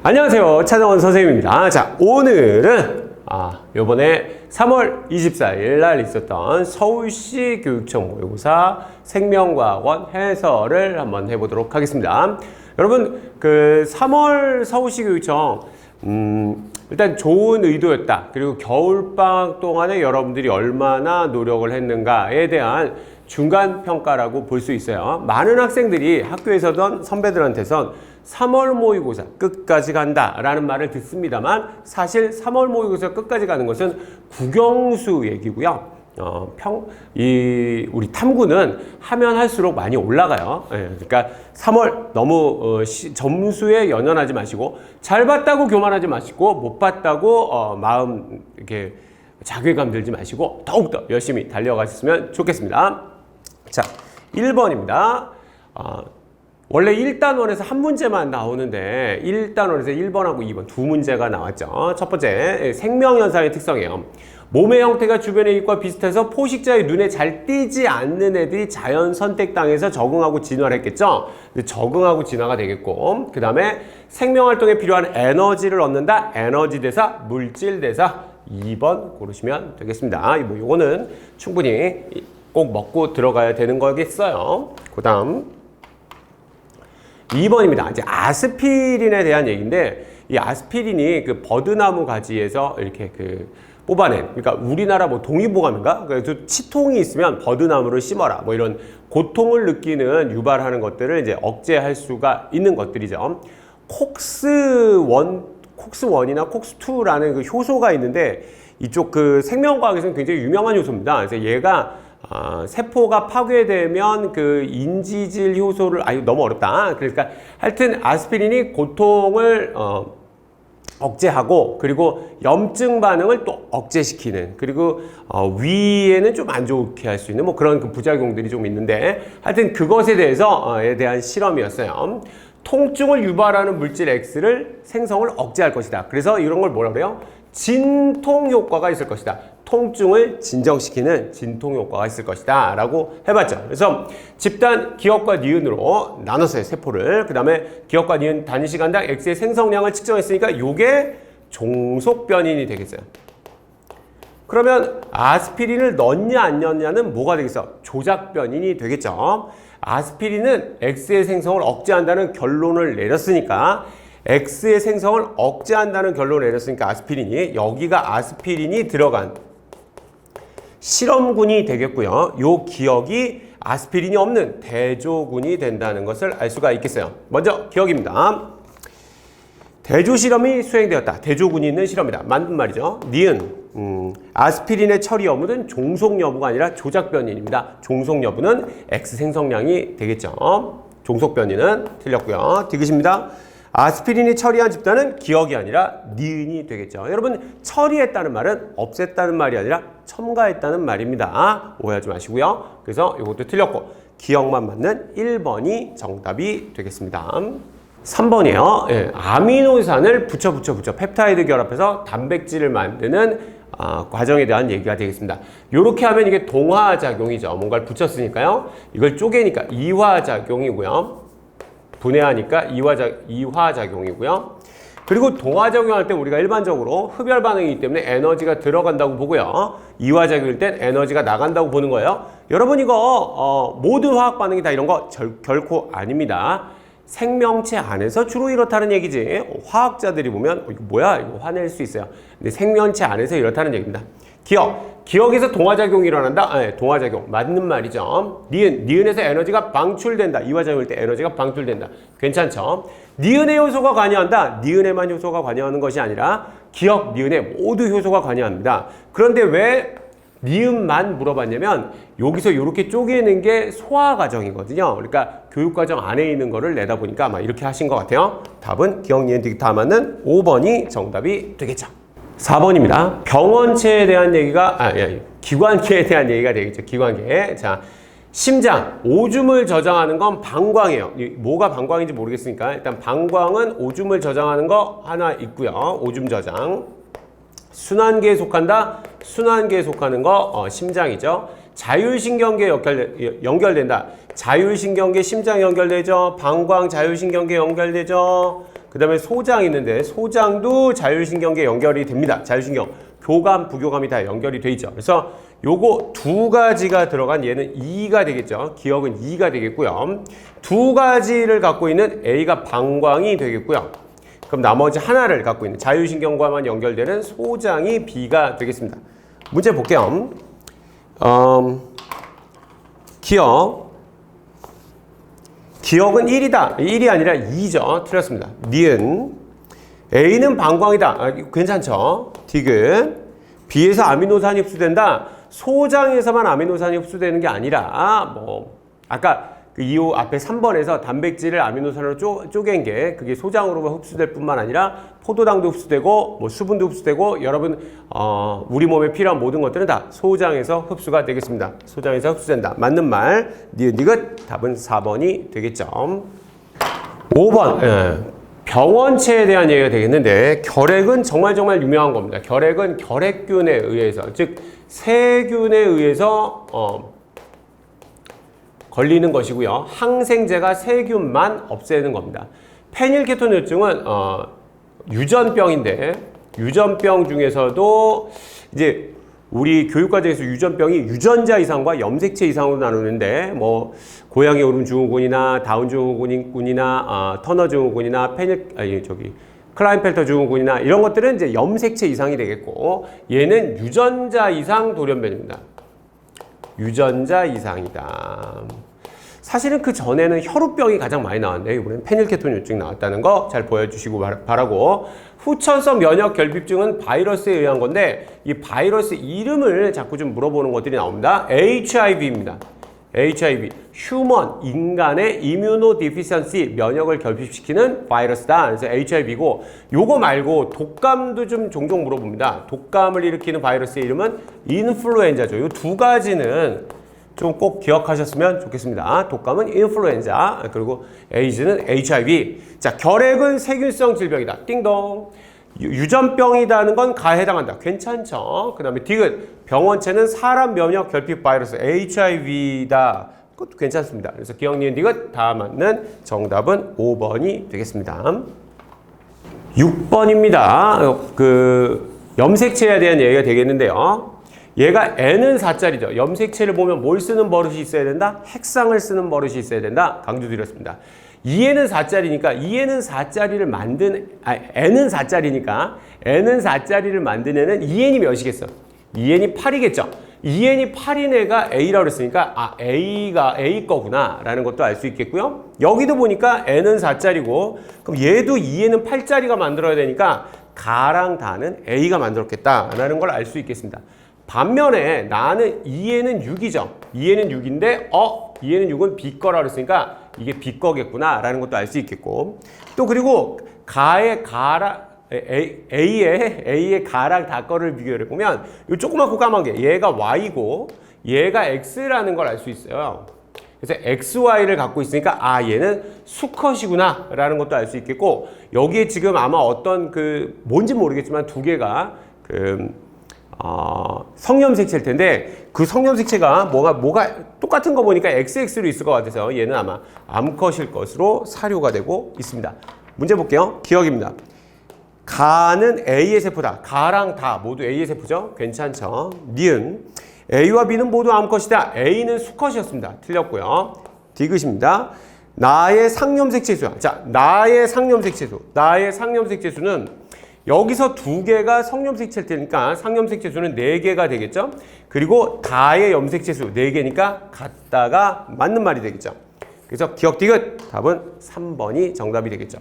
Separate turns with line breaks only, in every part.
안녕하세요, 차정원 선생님입니다. 자, 오늘은 요번에 3월 24일 날 있었던 서울시 교육청 모의고사 생명과학원 해설을 한번 해보도록 하겠습니다. 여러분, 그 3월 서울시 교육청 일단 좋은 의도였다. 그리고 겨울방학 동안에 여러분들이 얼마나 노력을 했는가에 대한 중간 평가라고 볼 수 있어요. 많은 학생들이 학교에서든 선배들한테선 3월 모의고사 끝까지 간다 라는 말을 듣습니다만, 사실 3월 모의고사 끝까지 가는 것은 국영수 얘기고요. 우리 탐구는 하면 할수록 많이 올라가요. 그러니까 3월 너무 점수에 연연하지 마시고, 잘 봤다고 교만하지 마시고, 못 봤다고 마음 이렇게 자괴감 들지 마시고 더욱더 열심히 달려가셨으면 좋겠습니다. 자, 1번입니다. 원래 1단원에서 한 문제만 나오는데 1단원에서 1번하고 2번 두 문제가 나왔죠. 첫 번째, 생명현상의 특성이에요. 몸의 형태가 주변의 빛과 비슷해서 포식자의 눈에 잘 띄지 않는 애들이 자연 선택당해서 적응하고 진화를 했겠죠. 적응하고 진화가 되겠고, 그 다음에 생명활동에 필요한 에너지를 얻는다. 에너지 대사, 물질 대사. 2번 고르시면 되겠습니다. 요거는 충분히 꼭 먹고 들어가야 되는 거겠어요. 그 다음 2번입니다. 이제 아스피린에 대한 얘기인데, 이 아스피린이 그 버드나무 가지에서 이렇게 뽑아낸, 그러니까 우리나라 뭐 동의보감인가? 그래서 치통이 있으면 버드나무를 심어라. 뭐 이런 고통을 느끼는 유발하는 것들을 이제 억제할 수가 있는 것들이죠. 콕스1이나 콕스2라는 그 효소가 있는데, 이쪽 그 생명과학에서는 굉장히 유명한 효소입니다. 그래서 얘가 세포가 파괴되면 그 인지질 효소를, 너무 어렵다. 그러니까 하여튼 아스피린이 고통을 억제하고, 그리고 염증 반응을 또 억제시키는, 그리고 위에는 좀 안 좋게 할 수 있는 뭐 그런 그 부작용들이 좀 있는데, 하여튼 그것에 대한 실험이었어요. 통증을 유발하는 물질 X를 생성을 억제할 것이다. 그래서 이런 걸 뭐라 그래요? 진통 효과가 있을 것이다. 통증을 진정시키는 진통 효과가 있을 것이다 라고 해봤죠. 그래서 집단 기억과 니은으로 나눴어요, 세포를. 그 다음에 기억과 니은 단위 시간당 X의 생성량을 측정했으니까 요게 종속변인이 되겠어요. 그러면 아스피린을 넣냐 안 넣냐는 뭐가 되겠어? 조작변인이 되겠죠. 아스피린은 X의 생성을 억제한다는 결론을 내렸으니까, X의 생성을 억제한다는 결론을 내렸으니까 아스피린이, 여기가 아스피린이 들어간 실험군이 되겠고요. 요 기억이 아스피린이 없는 대조군이 된다는 것을 알 수가 있겠어요. 먼저 기억입니다. 대조 실험이 수행되었다. 대조군이 있는 실험이다. 맞는 말이죠. 니은, 아스피린의 처리 여부는 종속 여부가 아니라 조작 변인입니다. 종속 여부는 X 생성량이 되겠죠. 종속 변인은 틀렸고요. 디귿입니다. 아스피린이 처리한 집단은 기억이 아니라 니은이 되겠죠. 여러분, 처리했다는 말은 없앴다는 말이 아니라 첨가했다는 말입니다. 오해하지 마시고요. 그래서 이것도 틀렸고, 기억만 맞는 1번이 정답이 되겠습니다. 3번이에요. 예, 아미노산을 붙여 펩타이드 결합해서 단백질을 만드는 과정에 대한 얘기가 되겠습니다. 이렇게 하면 이게 동화작용이죠. 뭔가를 붙였으니까요. 이걸 쪼개니까 이화작용이고요. 분해하니까 이화작용이고요. 그리고 동화작용할 때 우리가 일반적으로 흡열 반응이기 때문에 에너지가 들어간다고 보고요. 이화작용일 땐 에너지가 나간다고 보는 거예요. 여러분, 이거 모든 화학 반응이 다 이런 거 결코 아닙니다. 생명체 안에서 주로 이렇다는 얘기지. 화학자들이 보면 이거 뭐야? 이거 화낼 수 있어요. 근데 생명체 안에서 이렇다는 얘기입니다. 기억에서 동화작용이 일어난다? 네, 동화작용. 맞는 말이죠. 니은에서 에너지가 방출된다. 이화작용일 때 에너지가 방출된다. 괜찮죠? 니은의 효소가 관여한다. 니은에만 효소가 관여하는 것이 아니라 기억, 니은에 모두 효소가 관여합니다. 그런데 왜 니은만 물어봤냐면, 여기서 이렇게 쪼개는 게 소화 과정이거든요. 그러니까 교육 과정 안에 있는 거를 내다보니까 아마 이렇게 하신 것 같아요. 답은 기억, 니은, 디귿 다 맞는 5번이 정답이 되겠죠. 4번입니다. 병원체에 대한 얘기가, 기관계에 대한 얘기가 되겠죠. 기관계. 자, 심장, 오줌을 저장하는 건 방광이에요. 뭐가 방광인지 모르겠으니까 일단 방광은 오줌을 저장하는 거 하나 있고요. 오줌 저장. 순환계에 속한다. 순환계에 속하는 거 심장이죠. 자율신경계 연결된다. 자율신경계 심장 연결되죠. 방광 자율신경계 연결되죠. 그 다음에 소장 있는데 소장도 자율신경계 연결이 됩니다. 자율신경. 교감, 부교감이 다 연결이 돼 있죠. 그래서 요거 두 가지가 들어간 얘는 2가 되겠죠. 기억은 2가 되겠고요. 두 가지를 갖고 있는 A가 방광이 되겠고요. 그럼 나머지 하나를 갖고 있는 자율신경과만 연결되는 소장이 B가 되겠습니다. 문제 볼게요. 기억은 1이다. 1이 아니라 2죠. 틀렸습니다. 니은 A는 방광이다. 괜찮죠? 디귿 B에서 아미노산이 흡수된다. 소장에서만 아미노산이 흡수되는 게 아니라 아까 그 이후 앞에 3번에서 단백질을 아미노산으로 쪼갠 게 그게 소장으로만 흡수될 뿐만 아니라 포도당도 흡수되고 수분도 흡수되고 여러분 우리 몸에 필요한 모든 것들은 다 소장에서 흡수가 되겠습니다. 소장에서 흡수된다. 맞는 말. 니귿 답은 4번이 되겠죠. 5번 병원체에 대한 얘기가 되겠는데 결핵은 정말 유명한 겁니다. 결핵은 결핵균에 의해서 즉 세균에 의해서 걸리는 것이고요. 항생제가 세균만 없애는 겁니다. 페닐케톤요증은 유전병인데 유전병 중에서도 이제 우리 교육과정에서 유전병이 유전자 이상과 염색체 이상으로 나누는데 고양이 오름 증후군이나 다운 증후군이나 터너 증후군이나 클라인펠터 증후군이나 이런 것들은 이제 염색체 이상이 되겠고 얘는 유전자 이상 돌연변입니다. 유전자 이상이다. 사실은 그 전에는 혈우병이 가장 많이 나왔는데 이번엔 페닐케톤요증이 나왔다는 거 잘 보여주시고 바라고. 후천성 면역 결핍증은 바이러스에 의한 건데 이 바이러스 이름을 자꾸 좀 물어보는 것들이 나옵니다. HIV입니다. HIV, 휴먼, 인간의 이뮤노디피션시, 면역을 결핍시키는 바이러스다. 그래서 HIV고 요거 말고 독감도 좀 종종 물어봅니다. 독감을 일으키는 바이러스의 이름은 인플루엔자죠. 요 두 가지는 좀 꼭 기억하셨으면 좋겠습니다. 독감은 인플루엔자, 그리고 에이즈는 HIV. 자, 결핵은 세균성 질병이다. 띵동. 유전병이라는 건 가에 해당한다. 괜찮죠? 그 다음에 디귿. 병원체는 사람 면역 결핍 바이러스 HIV다. 그것도 괜찮습니다. 그래서 기억, 니은, 디귿 다 맞는 정답은 5번이 되겠습니다. 6번입니다. 그 염색체에 대한 얘기가 되겠는데요. 얘가 N은 4짜리죠. 염색체를 보면 뭘 쓰는 버릇이 있어야 된다? 핵상을 쓰는 버릇이 있어야 된다. 강조드렸습니다. 2N은 4짜리니까 2N은 4짜리를 N은 4짜리니까 N은 4짜리를 만든 애는 2N이 몇이겠어? 2N이 8이겠죠. 2N이 8인 애가 A라고 그랬으니까 A가 A 거구나 라는 것도 알 수 있겠고요. 여기도 보니까 N은 4짜리고 그럼 얘도 2N은 8짜리가 만들어야 되니까 가랑 다는 A가 만들었겠다 라는 걸 알 수 있겠습니다. 반면에 나는 2N은 6이죠. 2N은 6인데 2N은 6은 B 거라고 그랬으니까 이게 B 거겠구나 라는 것도 알 수 있겠고 또 그리고 가의 가랑 A의 가랑 다 거를 비교를 해보면 이 조그맣고 까만 게 얘가 Y고 얘가 X라는 걸 알 수 있어요. 그래서 XY를 갖고 있으니까 얘는 수컷이구나 라는 것도 알 수 있겠고 여기에 지금 아마 어떤 뭔지 모르겠지만 두 개가 성염색체일 텐데 그 성염색체가 뭐가 똑같은 거 보니까 XX로 있을 것 같아서 얘는 아마 암컷일 것으로 사료가 되고 있습니다. 문제 볼게요. 기억입니다. 가는 A의 세포다. 가랑 다 모두 A의 세포죠. 괜찮죠. 니은 A와 B는 모두 암컷이다. A는 수컷이었습니다. 틀렸고요. 디귿입니다. 나의 상염색체수야. 자, 나의 상염색체수는 여기서 두 개가 성염색체일 테니까 상염색체수는 4개가 되겠죠. 그리고 다의 염색체수 4개니까 같다가 맞는 말이 되겠죠. 그래서 기억 디귿 답은 3번이 정답이 되겠죠.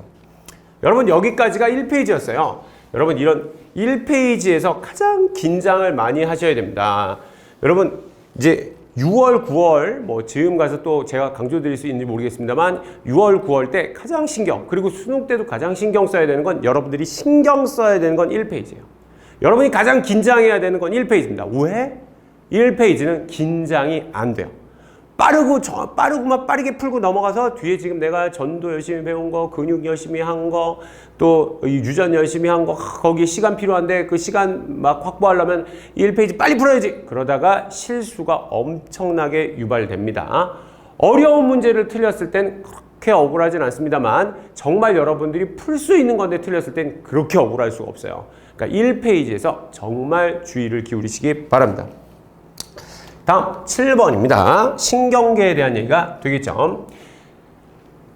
여러분 여기까지가 1페이지였어요. 여러분 이런 1페이지에서 가장 긴장을 많이 하셔야 됩니다. 여러분 이제 6월, 9월 즈음 가서 또 제가 강조드릴 수 있는지 모르겠습니다만 6월, 9월 때 가장 그리고 수능 때도 가장 신경 써야 되는 건 여러분들이 신경 써야 되는 건 1페이지예요. 여러분이 가장 긴장해야 되는 건 1페이지입니다. 왜? 1페이지는 긴장이 안 돼요. 빠르게 풀고 넘어가서 뒤에 지금 내가 전도 열심히 배운 거, 근육 열심히 한 거, 또 유전 열심히 한 거, 거기에 시간 필요한데 그 시간 막 확보하려면 1페이지 빨리 풀어야지. 그러다가 실수가 엄청나게 유발됩니다. 어려운 문제를 틀렸을 땐 그렇게 억울하진 않습니다만 정말 여러분들이 풀 수 있는 건데 틀렸을 땐 그렇게 억울할 수가 없어요. 그러니까 1페이지에서 정말 주의를 기울이시기 바랍니다. 다음 7번입니다. 신경계에 대한 얘기가 되겠죠.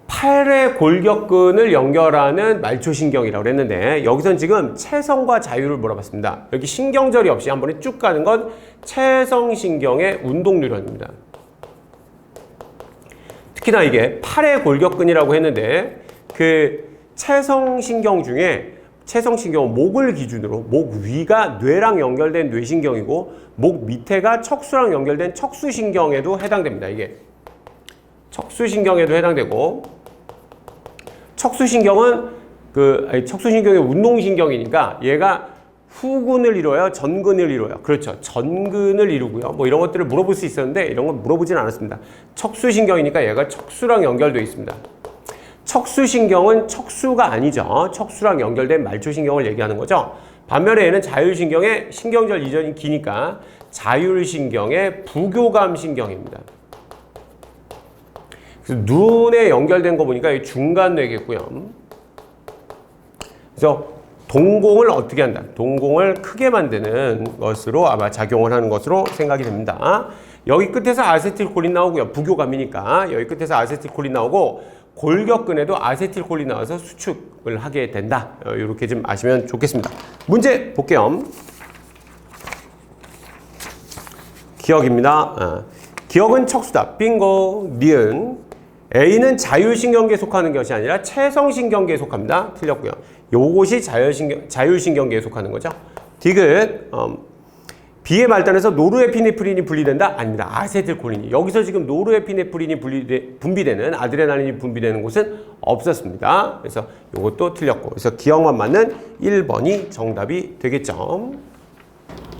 팔의 골격근을 연결하는 말초신경이라고 했는데 여기선 지금 체성과 자유를 물어봤습니다. 여기 신경절이 없이 한 번에 쭉 가는 건 체성신경의 운동뉴런입니다. 특히나 이게 팔의 골격근이라고 했는데 그 체성신경 중에 체성신경은 목을 기준으로 목 위가 뇌랑 연결된 뇌신경이고 목 밑에가 척수랑 연결된 척수신경에도 해당됩니다. 이게 척수신경에도 해당되고 척수신경은 척수신경의 운동신경이니까 얘가 후근을 이루어요? 전근을 이루어요? 그렇죠. 전근을 이루고요. 뭐 이런 것들을 물어볼 수 있었는데 이런 건 물어보진 않았습니다. 척수신경이니까 얘가 척수랑 연결되어 있습니다. 척수신경은 척수가 아니죠. 척수랑 연결된 말초신경을 얘기하는 거죠. 반면에 얘는 자율신경의 신경절 이전이 기니까 자율신경의 부교감신경입니다. 그래서 눈에 연결된 거 보니까 이 중간뇌겠고요. 그래서 동공을 어떻게 한다? 동공을 크게 만드는 것으로 아마 작용을 하는 것으로 생각이 됩니다. 여기 끝에서 아세틸콜린 나오고요. 부교감이니까 여기 끝에서 아세틸콜린 나오고 골격근에도 아세틸콜린 나와서 수축을 하게 된다. 이렇게 좀 아시면 좋겠습니다. 문제 볼게요. 기억입니다. 기억은 척수다. 빙고. 니은. A는 자율신경계에 속하는 것이 아니라 체성신경계에 속합니다. 틀렸고요. 요것이 자율신경계에 속하는 거죠. 디귿. B의 말단에서 노르에피네프린이 분비된다? 아닙니다. 아세틸콜린이. 여기서 지금 노르에피네프린이 분비되는 아드레날린이 분비되는 곳은 없었습니다. 그래서 이것도 틀렸고. 그래서 기억만 맞는 1번이 정답이 되겠죠.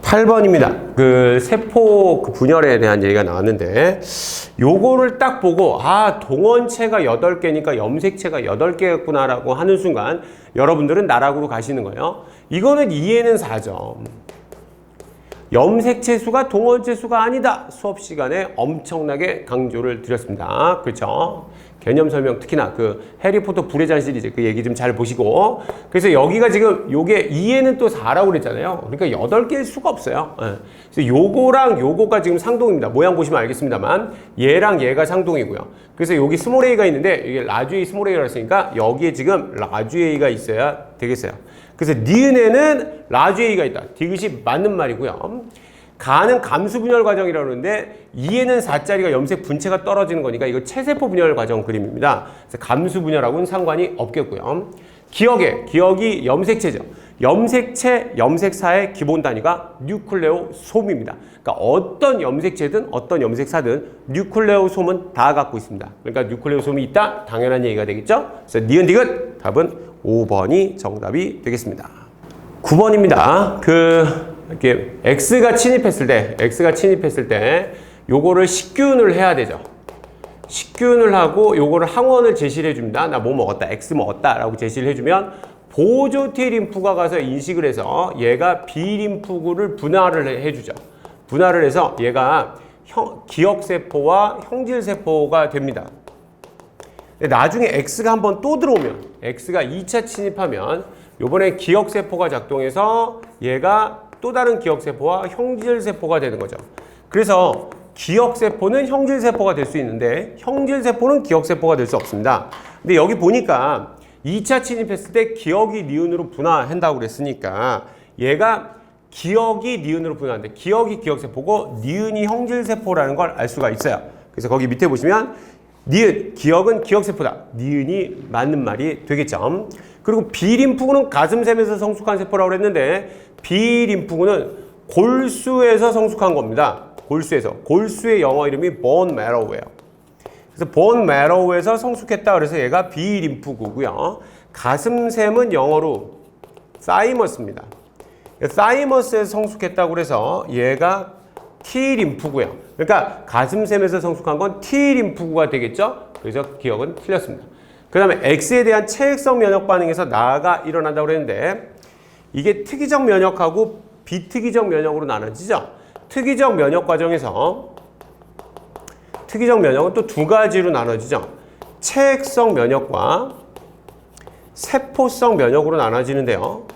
8번입니다. 그 세포 그 분열에 대한 얘기가 나왔는데 요거를 딱 보고 동원체가 8개니까 염색체가 8개였구나라고 하는 순간 여러분들은 나락으로 가시는 거예요. 이거는 이해는 4점. 염색체 수가 동원체 수가 아니다. 수업 시간에 엄청나게 강조를 드렸습니다. 그렇죠? 개념 설명 특히나 그 해리포터 불의 잔 시리즈 그 얘기 좀 잘 보시고 그래서 여기가 지금 요게 2에는 또 4라고 그랬잖아요. 그러니까 8개일 수가 없어요. 그래서 요거랑 요거가 지금 상동입니다. 모양 보시면 알겠습니다만 얘랑 얘가 상동이고요. 그래서 여기 스몰 a가 있는데 이게 라지 A 스몰 a라고 했으니까 여기에 지금 라지 a가 있어야 되겠어요. 그래서 니은에는 라지 a가 있다. 디귿이 맞는 말이고요. 가는 감수 분열 과정이라고 하는데 2에는 4짜리가 염색 분체가 떨어지는 거니까 이거 체세포 분열 과정 그림입니다. 그래서 감수 분열하고는 상관이 없겠고요. 기억이 염색체죠. 염색체, 염색사의 기본 단위가 뉴클레오솜입니다. 그러니까 어떤 염색체든 어떤 염색사든 뉴클레오솜은 다 갖고 있습니다. 그러니까 뉴클레오솜이 있다? 당연한 얘기가 되겠죠. 그래서 니은 디귿 답은 5번이 정답이 되겠습니다. 9번입니다. 이렇게 X가 침입했을 때 요거를 식균을 해야 되죠. 식균을 하고 요거를 항원을 제시를 해줍니다. 나 뭐 먹었다, X 먹었다 라고 제시를 해주면 보조 T 림프가 가서 인식을 해서 얘가 B 림프구를 분할을 해주죠. 분할을 해서 얘가 기억세포와 형질세포가 됩니다. 나중에 X가 한번 또 들어오면 X가 2차 침입하면 요번에 기억세포가 작동해서 얘가 또 다른 기억세포와 형질세포가 되는 거죠. 그래서 기억세포는 형질세포가 될 수 있는데 형질세포는 기억세포가 될 수 없습니다. 근데 여기 보니까 2차 침입했을 때 기억이 니은으로 분화한다고 그랬으니까 얘가 기억이 니은으로 분화하는데 기억이 기억세포고 니은이 형질세포라는 걸 알 수가 있어요. 그래서 거기 밑에 보시면 니은, 기억은 기억세포다. 니은이 맞는 말이 되겠죠. 그리고 B림프구는 가슴샘에서 성숙한 세포라고 그랬는데 B림프구는 골수에서 성숙한 겁니다. 골수의 영어 이름이 bone marrow예요. 그래서 bone marrow에서 성숙했다 그래서 얘가 B림프구고요. 가슴샘은 영어로 thymus입니다. thymus에서 성숙했다고 그래서 얘가 T림프구예요. 그러니까 가슴샘에서 성숙한 건 T림프구가 되겠죠? 그래서 기억은 틀렸습니다. 그 다음에 X에 대한 체액성 면역 반응에서 나아가 일어난다고 그랬는데 이게 특이적 면역하고 비특이적 면역으로 나눠지죠. 특이적 면역 과정에서 특이적 면역은 또 두 가지로 나눠지죠. 체액성 면역과 세포성 면역으로 나눠지는데요.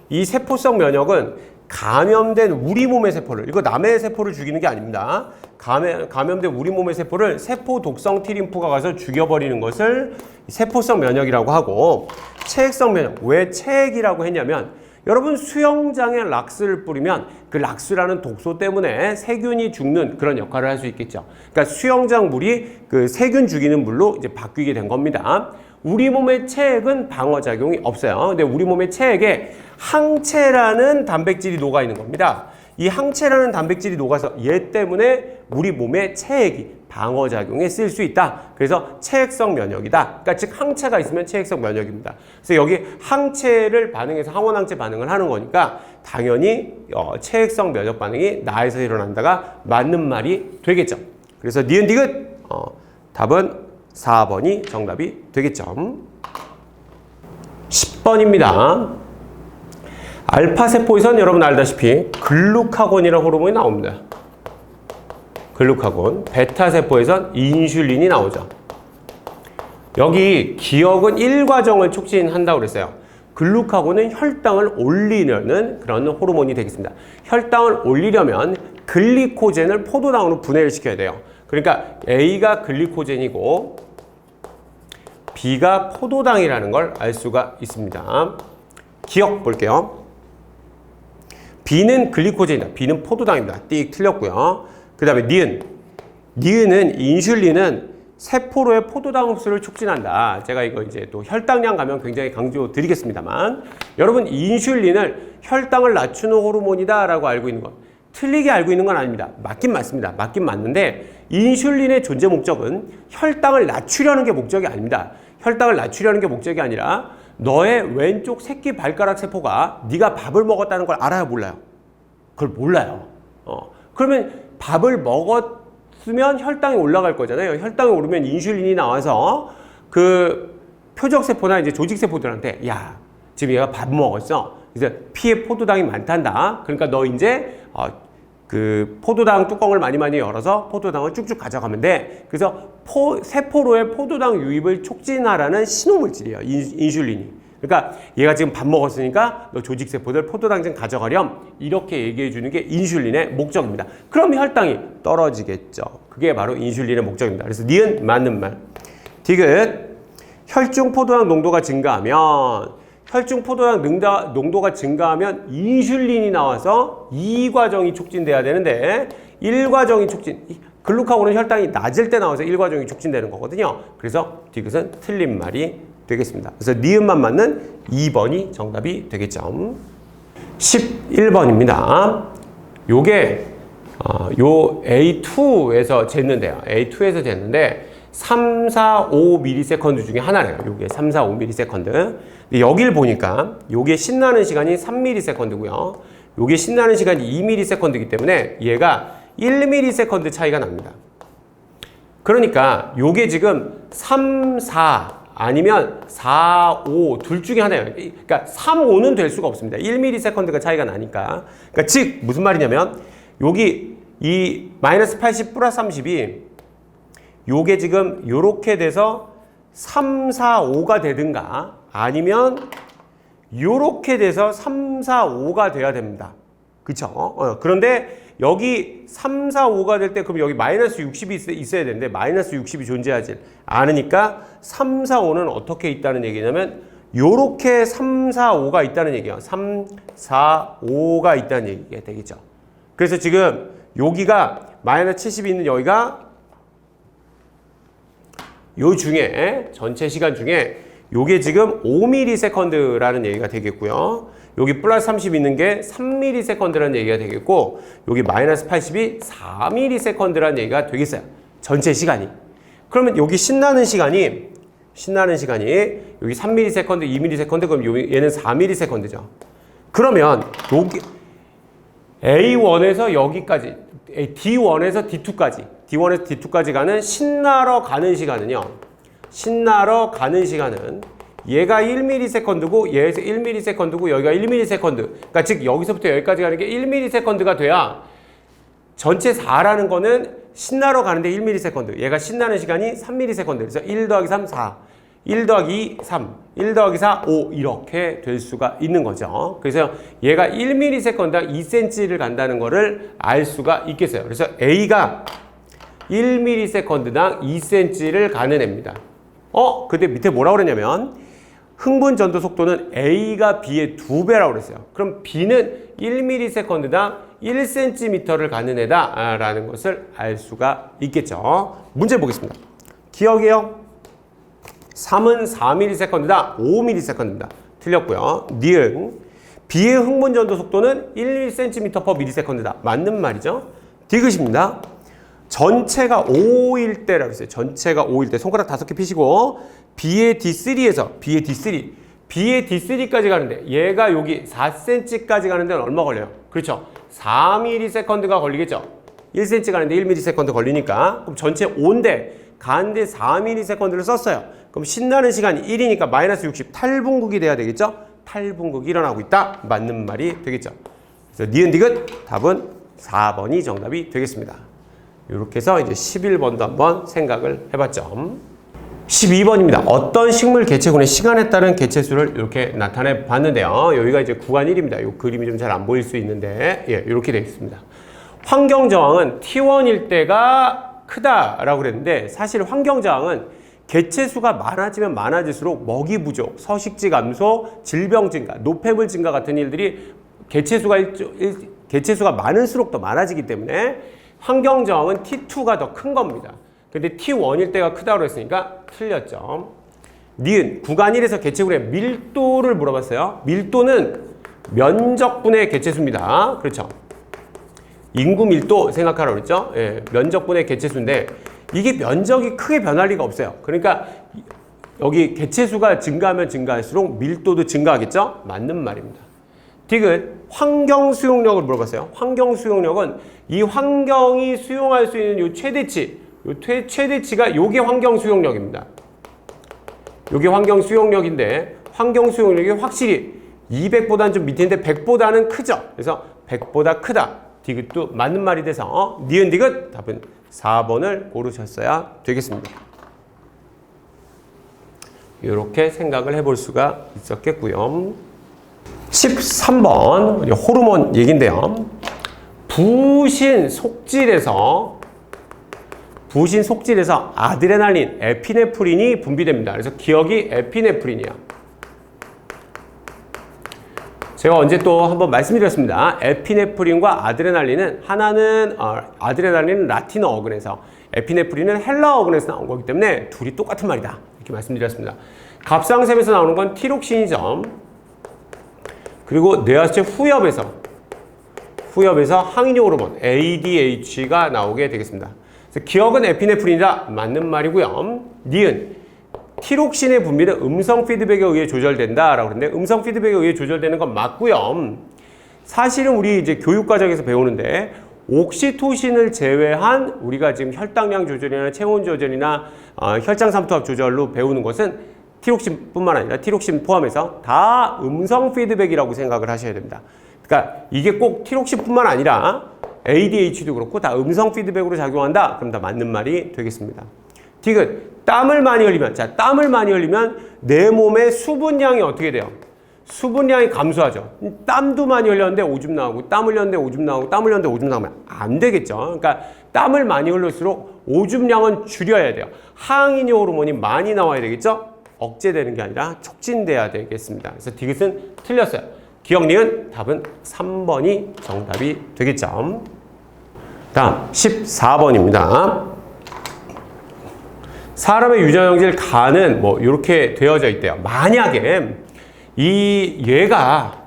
이 세포성 면역은 감염된 우리 몸의 세포를, 이거 남의 세포를 죽이는 게 아닙니다. 감염된 우리 몸의 세포를 세포 독성 T림프가 가서 죽여버리는 것을 세포성 면역이라고 하고, 체액성 면역, 왜 체액이라고 했냐면 여러분 수영장에 락스를 뿌리면 그 락스라는 독소 때문에 세균이 죽는 그런 역할을 할 수 있겠죠. 그러니까 수영장 물이 그 세균 죽이는 물로 이제 바뀌게 된 겁니다. 우리 몸의 체액은 방어작용이 없어요. 근데 우리 몸의 체액에 항체라는 단백질이 녹아 있는 겁니다. 이 항체라는 단백질이 녹아서 얘 때문에 우리 몸의 체액이 방어작용에 쓸 수 있다. 그래서 체액성 면역이다. 그러니까 즉 항체가 있으면 체액성 면역입니다. 그래서 여기 항체를 반응해서 항원항체 반응을 하는 거니까 당연히 체액성 면역 반응이 나에서 일어난다가 맞는 말이 되겠죠. 그래서 니은 디귿 답은 4번이 정답이 되겠죠. 10번입니다. 알파세포에선 여러분 알다시피 글루카곤이라는 호르몬이 나옵니다. 글루카곤. 베타세포에선 인슐린이 나오죠. 여기 기억은 1과정을 촉진한다고 그랬어요. 글루카곤은 혈당을 올리려는 그런 호르몬이 되겠습니다. 혈당을 올리려면 글리코젠을 포도당으로 분해를 시켜야 돼요. 그러니까 A가 글리코젠이고 B가 포도당이라는 걸 알 수가 있습니다. 기억 볼게요. B는 글리코젠이다. B는 포도당입니다. 띡 틀렸고요. 그 다음에 니은은 인슐린은 세포로의 포도당 흡수를 촉진한다. 제가 이거 이제 또 혈당량 가면 굉장히 강조 드리겠습니다만 여러분 인슐린을 혈당을 낮추는 호르몬이다 라고 알고 있는 것 틀리게 알고 있는 건 아닙니다. 맞긴 맞습니다. 맞긴 맞는데 인슐린의 존재 목적은 혈당을 낮추려는 게 목적이 아닙니다. 혈당을 낮추려는 게 목적이 아니라 너의 왼쪽 새끼 발가락 세포가 네가 밥을 먹었다는 걸 알아요, 몰라요? 그걸 몰라요. 그러면 밥을 먹었으면 혈당이 올라갈 거잖아요. 혈당이 오르면 인슐린이 나와서 그 표적세포나 이제 조직세포들한테 야, 지금 얘가 밥 먹었어. 이제 피에 포도당이 많단다. 그러니까 너 이제 그 포도당 뚜껑을 많이 열어서 포도당을 쭉쭉 가져가면 돼. 그래서 세포로의 포도당 유입을 촉진하라는 신호물질이에요. 인슐린이. 그러니까 얘가 지금 밥 먹었으니까 너 조직세포들 포도당 좀 가져가렴. 이렇게 얘기해 주는 게 인슐린의 목적입니다. 그럼 혈당이 떨어지겠죠. 그게 바로 인슐린의 목적입니다. 그래서 니은 맞는 말. 디귿. 혈중 포도당 농도가 증가하면 혈중 포도당 농도가 증가하면 인슐린이 나와서 2과정이 촉진돼야 되는데 1과정이 촉진, 글루카곤은 혈당이 낮을 때 나와서 1과정이 촉진되는 거거든요. 그래서 디귿은 틀린 말이 되겠습니다. 그래서 니은만 맞는 2번이 정답이 되겠죠. 11번입니다. 요게 요 A2에서 쟀는데요. A2에서 쟀는데 3, 4, 5ms 중에 하나래요. 요게 3, 4, 5ms. 여길 보니까 요게 신나는 시간이 3ms고요. 요게 신나는 시간이 2ms이기 때문에 얘가 1ms 차이가 납니다. 그러니까 요게 지금 3, 4 아니면 4, 5 둘 중에 하나예요. 그러니까 3, 5는 될 수가 없습니다. 1ms가 차이가 나니까. 그러니까 즉 무슨 말이냐면 여기 이 마이너스 80 플러스 30이 요게 지금 요렇게 돼서 3, 4, 5가 되든가 아니면 요렇게 돼서 3, 4, 5가 돼야 됩니다. 그쵸? 그런데 여기 3, 4, 5가 될 때 그럼 여기 마이너스 60이 있어야 되는데 마이너스 60이 존재하지 않으니까 3, 4, 5는 어떻게 있다는 얘기냐면 요렇게 3, 4, 5가 있다는 얘기예요. 3, 4, 5가 있다는 얘기가 되겠죠. 그래서 지금 여기가 마이너스 70이 있는 여기가 요 중에 전체 시간 중에 요게 지금 5ms라는 얘기가 되겠고요. 여기 플러스 30 있는 게 3ms라는 얘기가 되겠고 여기 마이너스 80이 4ms라는 얘기가 되겠어요. 전체 시간이. 그러면 여기 신나는 시간이 여기 3ms, 2ms 그럼 얘는 4ms죠. 그러면 여기 A1에서 여기까지 D1에서 D2까지 가는 신나러 가는 시간은요. 얘가 1ms고 얘에서 1ms고 여기가 1ms. 그러니까 즉 여기서부터 여기까지 가는 게 1ms가 돼야 전체 4라는 거는 신나러 가는데 1ms. 얘가 신나는 시간이 3ms. 그래서 1 더하기 3, 4. 1 더하기 2, 3. 1 더하기 4, 5. 이렇게 될 수가 있는 거죠. 그래서 얘가 1ms당 2cm를 간다는 거를 알 수가 있겠어요. 그래서 A가 1ms당 2cm를 가는 애입니다. 근데 밑에 뭐라고 그랬냐면 흥분 전도 속도는 A가 B의 2배라고 그랬어요. 그럼 B는 1ms당 1cm를 가는 애다라는 것을 알 수가 있겠죠. 문제 보겠습니다. 기억이에요. 3은 4ms다, 5ms입니다. 틀렸고요. 니은 B의 흥분 전도 속도는 1cm/ms다. 맞는 말이죠. 디귿입니다. 전체가 5일 때라고 했어요. 전체가 5일 때 손가락 5개 피시고 B의 D3까지 가는데 얘가 여기 4cm까지 가는 데는 얼마 걸려요? 그렇죠. 4ms가 걸리겠죠. 1cm 가는데 1ms 걸리니까 그럼 전체 5인데 가는데 4ms를 썼어요. 그럼 신나는 시간이 1이니까 마이너스 60 탈분국이 돼야 되겠죠. 탈분국이 일어나고 있다. 맞는 말이 되겠죠. 그래서 니은 디귿 답은 4번이 정답이 되겠습니다. 이렇게 해서 이제 11번도 한번 생각을 해봤죠. 12번입니다. 어떤 식물 개체군의 시간에 따른 개체수를 이렇게 나타내 봤는데요. 여기가 이제 구간 1입니다. 이 그림이 좀 잘 안 보일 수 있는데, 이렇게 되어 있습니다. 환경 저항은 T1일 때가 크다라고 그랬는데, 사실 환경 저항은 개체수가 많아지면 많아질수록 먹이 부족, 서식지 감소, 질병 증가, 노폐물 증가 같은 일들이 개체수가 많을수록 더 많아지기 때문에 환경 저항은 T2가 더 큰 겁니다. 근데 T1일 때가 크다고 했으니까 틀렸죠. 니은 구간 1에서 개체군의 밀도를 물어봤어요. 밀도는 면적분의 개체수입니다. 그렇죠. 인구 밀도 생각하라고 그랬죠. 면적분의 개체수인데 이게 면적이 크게 변할 리가 없어요. 그러니까 여기 개체수가 증가하면 증가할수록 밀도도 증가하겠죠. 맞는 말입니다. 디귿 환경 수용력을 물어봤어요. 환경 수용력은 이 환경이 수용할 수 있는 이 최대치, 최대치가 요게 환경 수용력입니다. 요게 환경 수용력인데 환경 수용력이 확실히 200보다는 좀 밑인데 100보다는 크죠. 그래서 100보다 크다. 디귿도 맞는 말이 돼서 니은 디귿 답은 4번을 고르셨어야 되겠습니다. 이렇게 생각을 해볼 수가 있었겠고요. 13번 호르몬 얘긴데요. 부신 속질에서 아드레날린, 에피네프린이 분비됩니다. 그래서 기억이 에피네프린이야. 제가 언제 또 한번 말씀드렸습니다. 에피네프린과 아드레날린은 하나는 아드레날린은 라틴어 어근에서 에피네프린은 헬라어 어근에서 나온 거기 때문에 둘이 똑같은 말이다. 이렇게 말씀드렸습니다. 갑상샘에서 나오는 건 티록신이죠. 그리고 뇌하수체 후엽에서 항인효 호르몬 ADH가 나오게 되겠습니다. 그래서 기억은 에피네프린이다. 맞는 말이고요. 니은 티록신의 분비는 음성 피드백에 의해 조절된다라고 그러는데 음성 피드백에 의해 조절되는 건 맞고요. 사실은 우리 이제 교육 과정에서 배우는데 옥시토신을 제외한 우리가 지금 혈당량 조절이나 체온 조절이나 혈장 삼투압 조절로 배우는 것은 티록신뿐만 아니라 티록신 포함해서 다 음성 피드백이라고 생각을 하셔야 됩니다. 그러니까 이게 꼭 티록신뿐만 아니라 ADH도 그렇고 다 음성 피드백으로 작용한다. 그럼 다 맞는 말이 되겠습니다. 디귿 땀을 많이 흘리면 내 몸의 수분량이 어떻게 돼요? 수분량이 감소하죠. 땀도 많이 흘렸는데 오줌 나오고 땀 흘렸는데 오줌 나오고 땀 흘렸는데 오줌 나오면 안 되겠죠. 그러니까 땀을 많이 흘릴수록 오줌량은 줄여야 돼요. 항인효 호르몬이 많이 나와야 되겠죠. 억제되는 게 아니라 촉진돼야 되겠습니다. 그래서 디귿은 틀렸어요. 기억 니은 답은 3번이 정답이 되겠죠. 다음 14번입니다. 사람의 유전형질 간은 뭐 이렇게 되어져 있대요. 만약에 얘가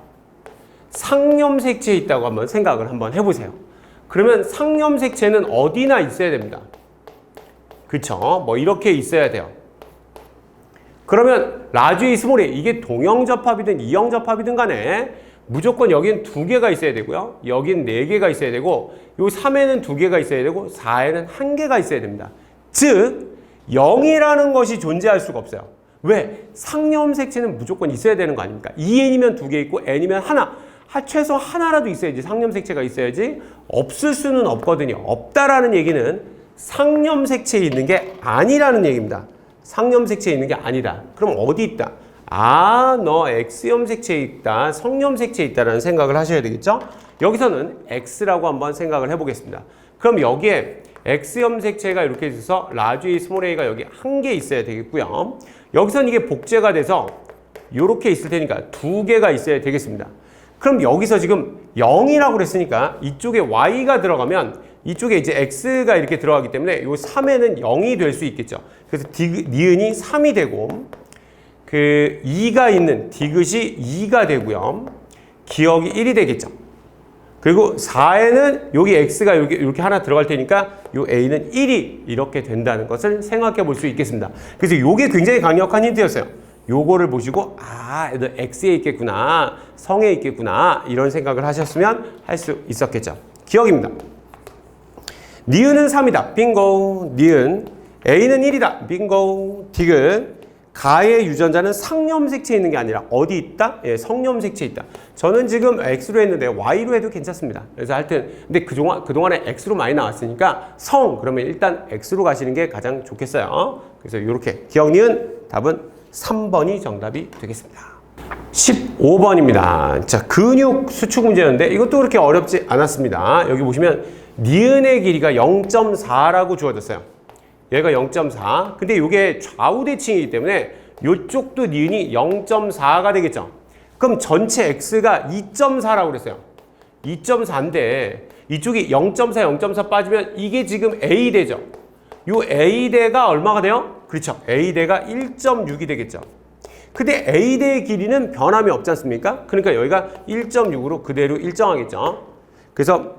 상염색체에 있다고 한번 생각을 한번 해보세요. 그러면 상염색체는 어디나 있어야 됩니다. 그쵸? 뭐 이렇게 있어야 돼요. 그러면 라주의 스몰이 이게 동형접합이든 이형접합이든 간에 무조건 여긴 2개가 있어야 되고요. 여긴 4개가 있어야 되고 요 3에는 2개가 있어야 되고 4에는 1개가 있어야 됩니다. 즉 0이라는 것이 존재할 수가 없어요. 왜? 상념색체는 무조건 있어야 되는 거 아닙니까? 2n이면 2개 있고 n이면 하나. 최소 하나라도 있어야지. 상념색체가 있어야지. 없을 수는 없거든요. 없다라는 얘기는 상념색체에 있는 게 아니라는 얘기입니다. 상념색체에 있는 게 아니다. 그럼 어디 있다? 너 X염색체에 있다. 성염색체에 있다라는 생각을 하셔야 되겠죠? 여기서는 X라고 한번 생각을 해보겠습니다. 그럼 여기에 X염색체가 이렇게 있어서 라지 A, 스몰 a가 여기 1개 있어야 되겠고요. 여기서는 이게 복제가 돼서 이렇게 있을 테니까 2개가 있어야 되겠습니다. 그럼 여기서 지금 0이라고 그랬으니까 이쪽에 Y가 들어가면 이쪽에 이제 X가 이렇게 들어가기 때문에 이 3에는 0이 될 수 있겠죠. 그래서 니은이 3이 되고 그 2가 있는 디귿이 2가 되고요. 기억이 1이 되겠죠. 그리고 4에는 여기 X가 이렇게 하나 들어갈 테니까 이 A는 1이 이렇게 된다는 것을 생각해 볼 수 있겠습니다. 그래서 이게 굉장히 강력한 힌트였어요. 요거를 보시고 너 X에 있겠구나, 성에 있겠구나 이런 생각을 하셨으면 할 수 있었겠죠. 기억입니다. 니은은 3이다. 빙고. 니은. A는 1이다. 빙고. 디귿. 가의 유전자는 상념색체에 있는 게 아니라 어디 있다? 예, 성념색체에 있다. 저는 지금 X로 했는데 Y로 해도 괜찮습니다. 그래서 하여튼 근데 그동안에 X로 많이 나왔으니까 그러면 일단 X로 가시는 게 가장 좋겠어요. 그래서 이렇게 기억 니은 답은 3번이 정답이 되겠습니다. 15번입니다. 자, 근육 수축 문제였는데 이것도 그렇게 어렵지 않았습니다. 여기 보시면 니은의 길이가 0.4라고 주어졌어요. 얘가 0.4. 근데 이게 좌우 대칭이기 때문에 이쪽도 니은이 0.4가 되겠죠. 그럼 전체 x가 2.4라고 그랬어요. 2.4인데 이쪽이 0.4, 0.4 빠지면 이게 지금 a대죠. 요 a대가 얼마가 돼요? 그렇죠. a대가 1.6이 되겠죠. 근데 a대의 길이는 변함이 없지 않습니까? 그러니까 여기가 1.6으로 그대로 일정하겠죠. 그래서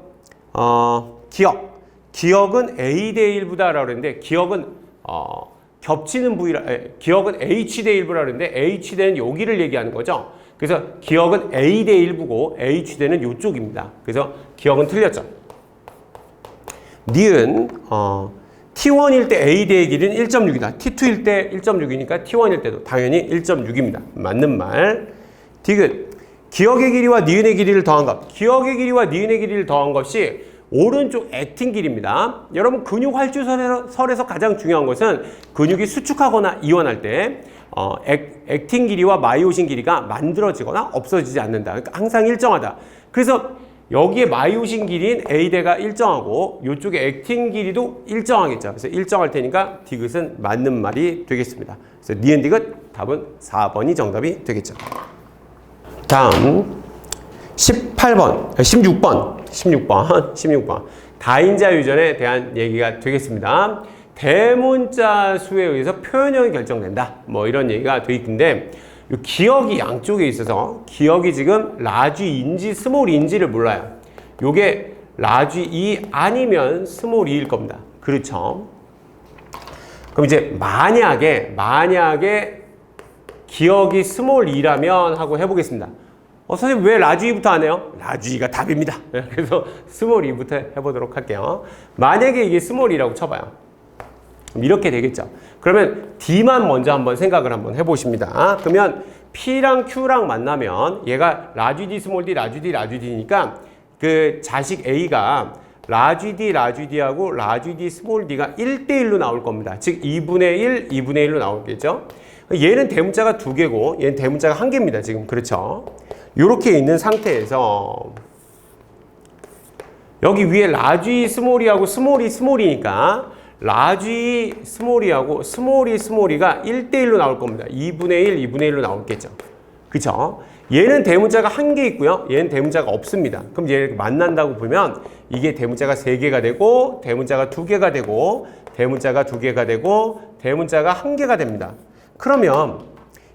기억은 A대 1보다라고 그랬는데 기억은 겹치는 부위라 기억은 H대 1보라고 그랬는데 H대는 여기를 얘기하는 거죠. 그래서 기억은 A대 1부고 H대는 이쪽입니다. 그래서 기억은 틀렸죠. 니은 T1일 때 A대의 길이는 1.6이다. T2일 때 1.6이니까 T1일 때도 당연히 1.6입니다. 맞는 말. 디귿. 기억의 길이와 니은의 길이를 더한 것. 기억의 길이와 니은의 길이를 더한 것이 오른쪽 액틴 길입니다. 여러분 근육 활주설에서 가장 중요한 것은 근육이 수축하거나 이완할 때 액틴 길이와 마이오신 길이가 만들어지거나 없어지지 않는다. 그러니까 항상 일정하다. 그래서 여기에 마이오신 길이인 A대가 일정하고 이쪽에 액틴 길이도 일정하겠죠. 그래서 일정할 테니까 디귿은 맞는 말이 되겠습니다. 그래서 니은 디귿 답은 4번이 정답이 되겠죠. 다음 16번. 다인자 유전에 대한 얘기가 되겠습니다. 대문자 수에 의해서 표현형이 결정된다. 뭐 이런 얘기가 돼 있는데 기억이 양쪽에 있어서 기억이 지금 라지인지 스몰인지를 몰라요. 요게 라지 2 아니면 스몰 2일 겁니다. 그렇죠? 그럼 이제 만약에 기억이 스몰 2라면 하고 해보겠습니다. 선생님 왜 라지 2부터 안 해요? 라지 2가 답입니다. 그래서 스몰 2부터 해보도록 할게요. 만약에 이게 스몰 2라고 쳐봐요. 그럼 이렇게 되겠죠. 그러면 D만 먼저 한번 생각을 한번 해보십니다. 그러면 P랑 Q랑 만나면 얘가 라지 D, 스몰 D, 라지 D, 라지 D니까 그 자식 A가 라지 D, 라지 D하고 라지 D, 스몰 D가 1대1로 나올 겁니다. 즉 2분의 1, 2분의 1로 나오겠죠. 얘는 대문자가 2개고 얘는 대문자가 1개입니다. 지금 그렇죠. 이렇게 있는 상태에서 여기 위에 라지 스몰이하고 스몰이 스몰이니까 라지 스몰이하고 스몰이 스몰이가 1대1로 나올 겁니다. 2분의 1, 2분의 1로 나오겠죠. 그쵸? 얘는 대문자가 1개 있고요. 얘는 대문자가 없습니다. 그럼 얘를 만난다고 보면 이게 대문자가 3개가 되고 대문자가 2개가 되고 대문자가 2개가 되고 대문자가 1개가 됩니다. 그러면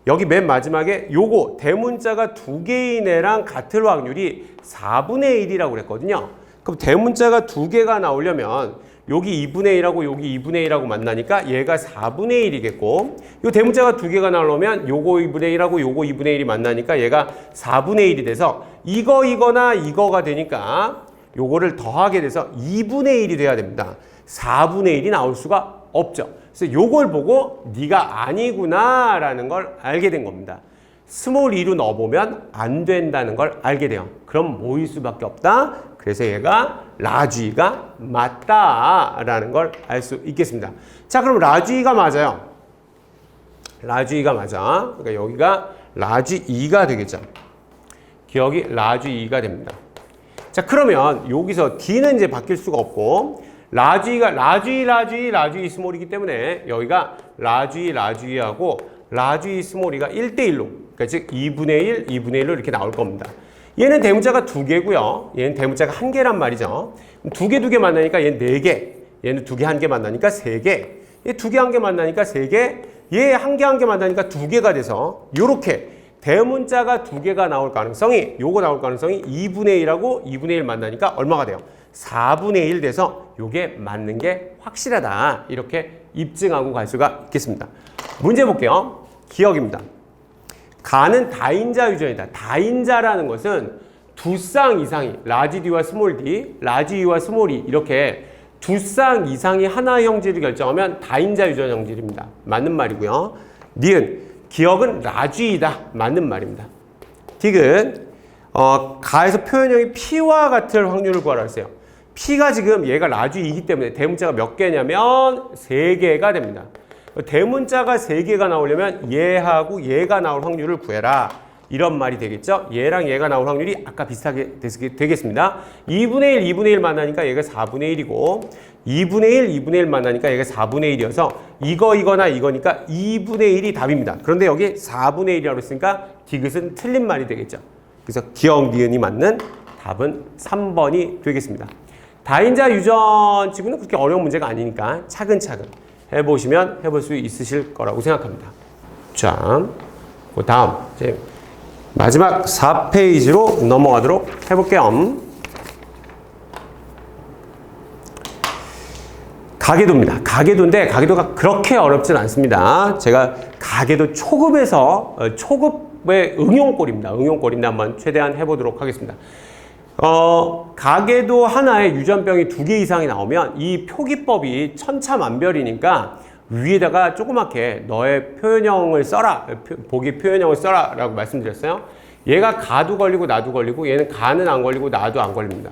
여기 맨 마지막에 요거 대문자가 2개인 애랑 같을 확률이 4분의 1이라고 그랬거든요. 그럼 대문자가 2개가 나오려면 여기 2분의 1하고 여기 2분의 1하고 만나니까 얘가 4분의 1이겠고 요 대문자가 두 개가 나오면 요거 2분의 1하고 요거 2분의 1이 만나니까 얘가 4분의 1이 돼서 이거나 이거가 되니까 요거를 더하게 돼서 2분의 1이 돼야 됩니다. 4분의 1이 나올 수가 없죠. 그래서 요걸 보고 네가 아니구나 라는 걸 알게 된 겁니다. 스몰 2로 넣어보면 안 된다는 걸 알게 돼요. 그럼 뭐일 수밖에 없다? 그래서 얘가 라지 2가 맞다라는 걸 알 수 있겠습니다. 자, 그럼 라지 2가 맞아요. 라지 2가 맞아. 그러니까 여기가 라지 2가 되겠죠. 기억이 라지 2가 됩니다. 자, 그러면 여기서 D는 이제 바뀔 수가 없고 라지가 라지 스몰이기 때문에 여기가 라지하고 라지 스몰이가 1대1로 그러니까 즉 2분의 1로 이렇게 나올 겁니다. 얘는 대문자가 2개고요. 얘는 대문자가 1개란 말이죠. 2개 만나니까 얘는 4개. 얘는 2개 1개 만나니까 3개. 얘 2개 1개 만나니까 3개. 얘 1개 1개 만나니까 2개가 돼서 요렇게 대문자가 2개가 나올 가능성이 요거 나올 가능성이 2분의 1하고 2분의 1 만나니까 얼마가 돼요? 4분의 1 돼서 요게 맞는 게 확실하다. 이렇게 입증하고 갈 수가 있겠습니다. 문제 볼게요. 기억입니다. 가는 다인자 유전이다. 다인자라는 것은 두 쌍 이상이 라지 D와 스몰 D, 라지 E와 스몰 E 이렇게 두 쌍 이상이 하나의 형질을 결정하면 다인자 유전 형질입니다. 맞는 말이고요. 니은 기억은 라지이다. 맞는 말입니다. 딕은 가에서 표현형이 P와 같을 확률을 구하라 했어요. P가 지금 얘가 라지이기 때문에 대문자가 몇 개냐면 3개가 됩니다. 대문자가 3개가 나오려면 얘하고 얘가 나올 확률을 구해라. 이런 말이 되겠죠. 얘랑 얘가 나올 확률이 아까 비슷하게 되겠습니다. 2분의 1 만나니까 얘가 4분의 1이고 2분의 1 만나니까 얘가 4분의 1이어서 이거나 이거니까 2분의 1이 답입니다. 그런데 여기 4분의 1이라고 했으니까 디귿은 틀린 말이 되겠죠. 그래서 기억, 니은이 맞는 답은 3번이 되겠습니다. 다인자 유전 치고는 그렇게 어려운 문제가 아니니까 차근차근 해볼 수 있으실 거라고 생각합니다. 자, 그 다음 이제 마지막 4페이지로 넘어가도록 해볼게요. 가계도입니다. 가계도인데 가계도가 그렇게 어렵진 않습니다. 제가 가계도 초급에서 초급의 응용꼴입니다. 응용꼴인데 한번 최대한 해보도록 하겠습니다. 가계도 하나에 유전병이 2개 이상이 나오면 이 표기법이 천차만별이니까 위에다가 조그맣게 너의 표현형을 써라. 보기 표현형을 써라 라고 말씀드렸어요. 얘가 가도 걸리고 나도 걸리고 얘는 가는 안 걸리고 나도 안 걸립니다.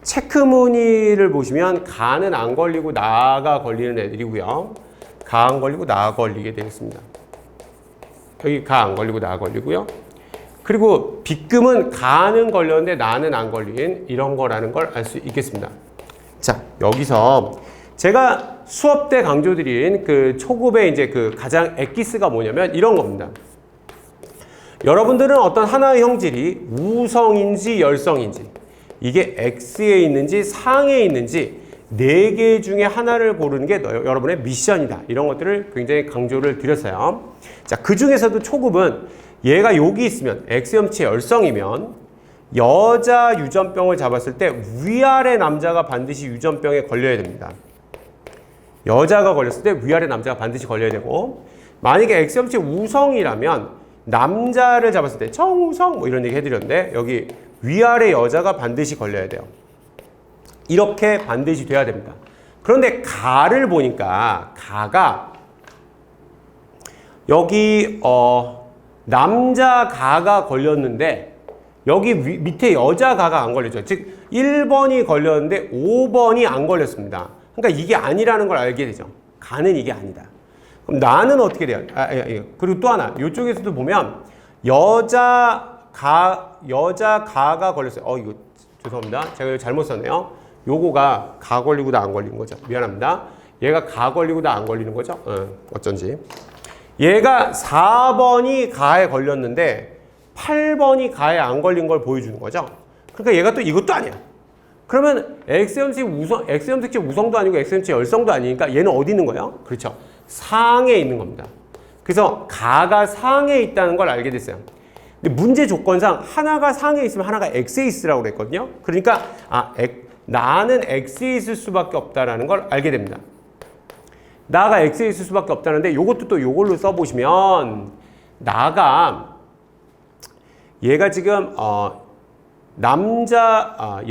체크무늬를 보시면 가는 안 걸리고 나가 걸리는 애들이고요. 가 안 걸리고 나 걸리게 되겠습니다. 여기 가 안 걸리고 나 걸리고요. 그리고 빗금은 가는 걸렸는데 나는 안 걸린 이런 거라는 걸 알 수 있겠습니다. 자, 여기서 제가 수업 때 강조드린 그 초급의 이제 그 가장 엑기스가 뭐냐면 이런 겁니다. 여러분들은 어떤 하나의 형질이 우성인지 열성인지 이게 X에 있는지 상에 있는지 4개 중에 하나를 고르는 게 여러분의 미션이다. 이런 것들을 굉장히 강조를 드렸어요. 자, 그 중에서도 초급은 얘가 여기 있으면 X염체 열성이면 여자 유전병을 잡았을 때 위아래 남자가 반드시 유전병에 걸려야 됩니다. 여자가 걸렸을 때 위아래 남자가 반드시 걸려야 되고 만약에 X염체 우성이라면 남자를 잡았을 때 청우성 뭐 이런 얘기 해드렸는데 여기 위아래 여자가 반드시 걸려야 돼요. 이렇게 반드시 돼야 됩니다. 그런데 가를 보니까 가가 여기 남자 가가 걸렸는데 여기 밑에 여자 가가 안 걸렸죠. 즉 1번이 걸렸는데 5번이 안 걸렸습니다. 그러니까 이게 아니라는 걸 알게 되죠. 가는 이게 아니다. 그럼 나는 어떻게 돼요? 그리고 또 하나 이쪽에서도 보면 여자 가가 걸렸어요. 이거 죄송합니다. 제가 이거 잘못 썼네요. 요거가 가 걸리고 나 안 걸리는 거죠. 미안합니다. 얘가 가 걸리고 나 안 걸리는 거죠. 어쩐지. 얘가 4번이 가에 걸렸는데 8번이 가에 안 걸린 걸 보여주는 거죠. 그러니까 얘가 또 이것도 아니야. 그러면 X염체 우성도 아니고 X염체 열성도 아니니까 얘는 어디 있는 거예요? 그렇죠. 상에 있는 겁니다. 그래서 가가 상에 있다는 걸 알게 됐어요. 근데 문제 조건상 하나가 상에 있으면 하나가 X에 있으라고 그랬거든요. 그러니까 나는 x에 있을 수밖에 없다라는 걸 알게 됩니다. 나가 x에 있을 수밖에 없다는데 요것도 또 요걸로 써보시면 나가 얘가 지금 남자가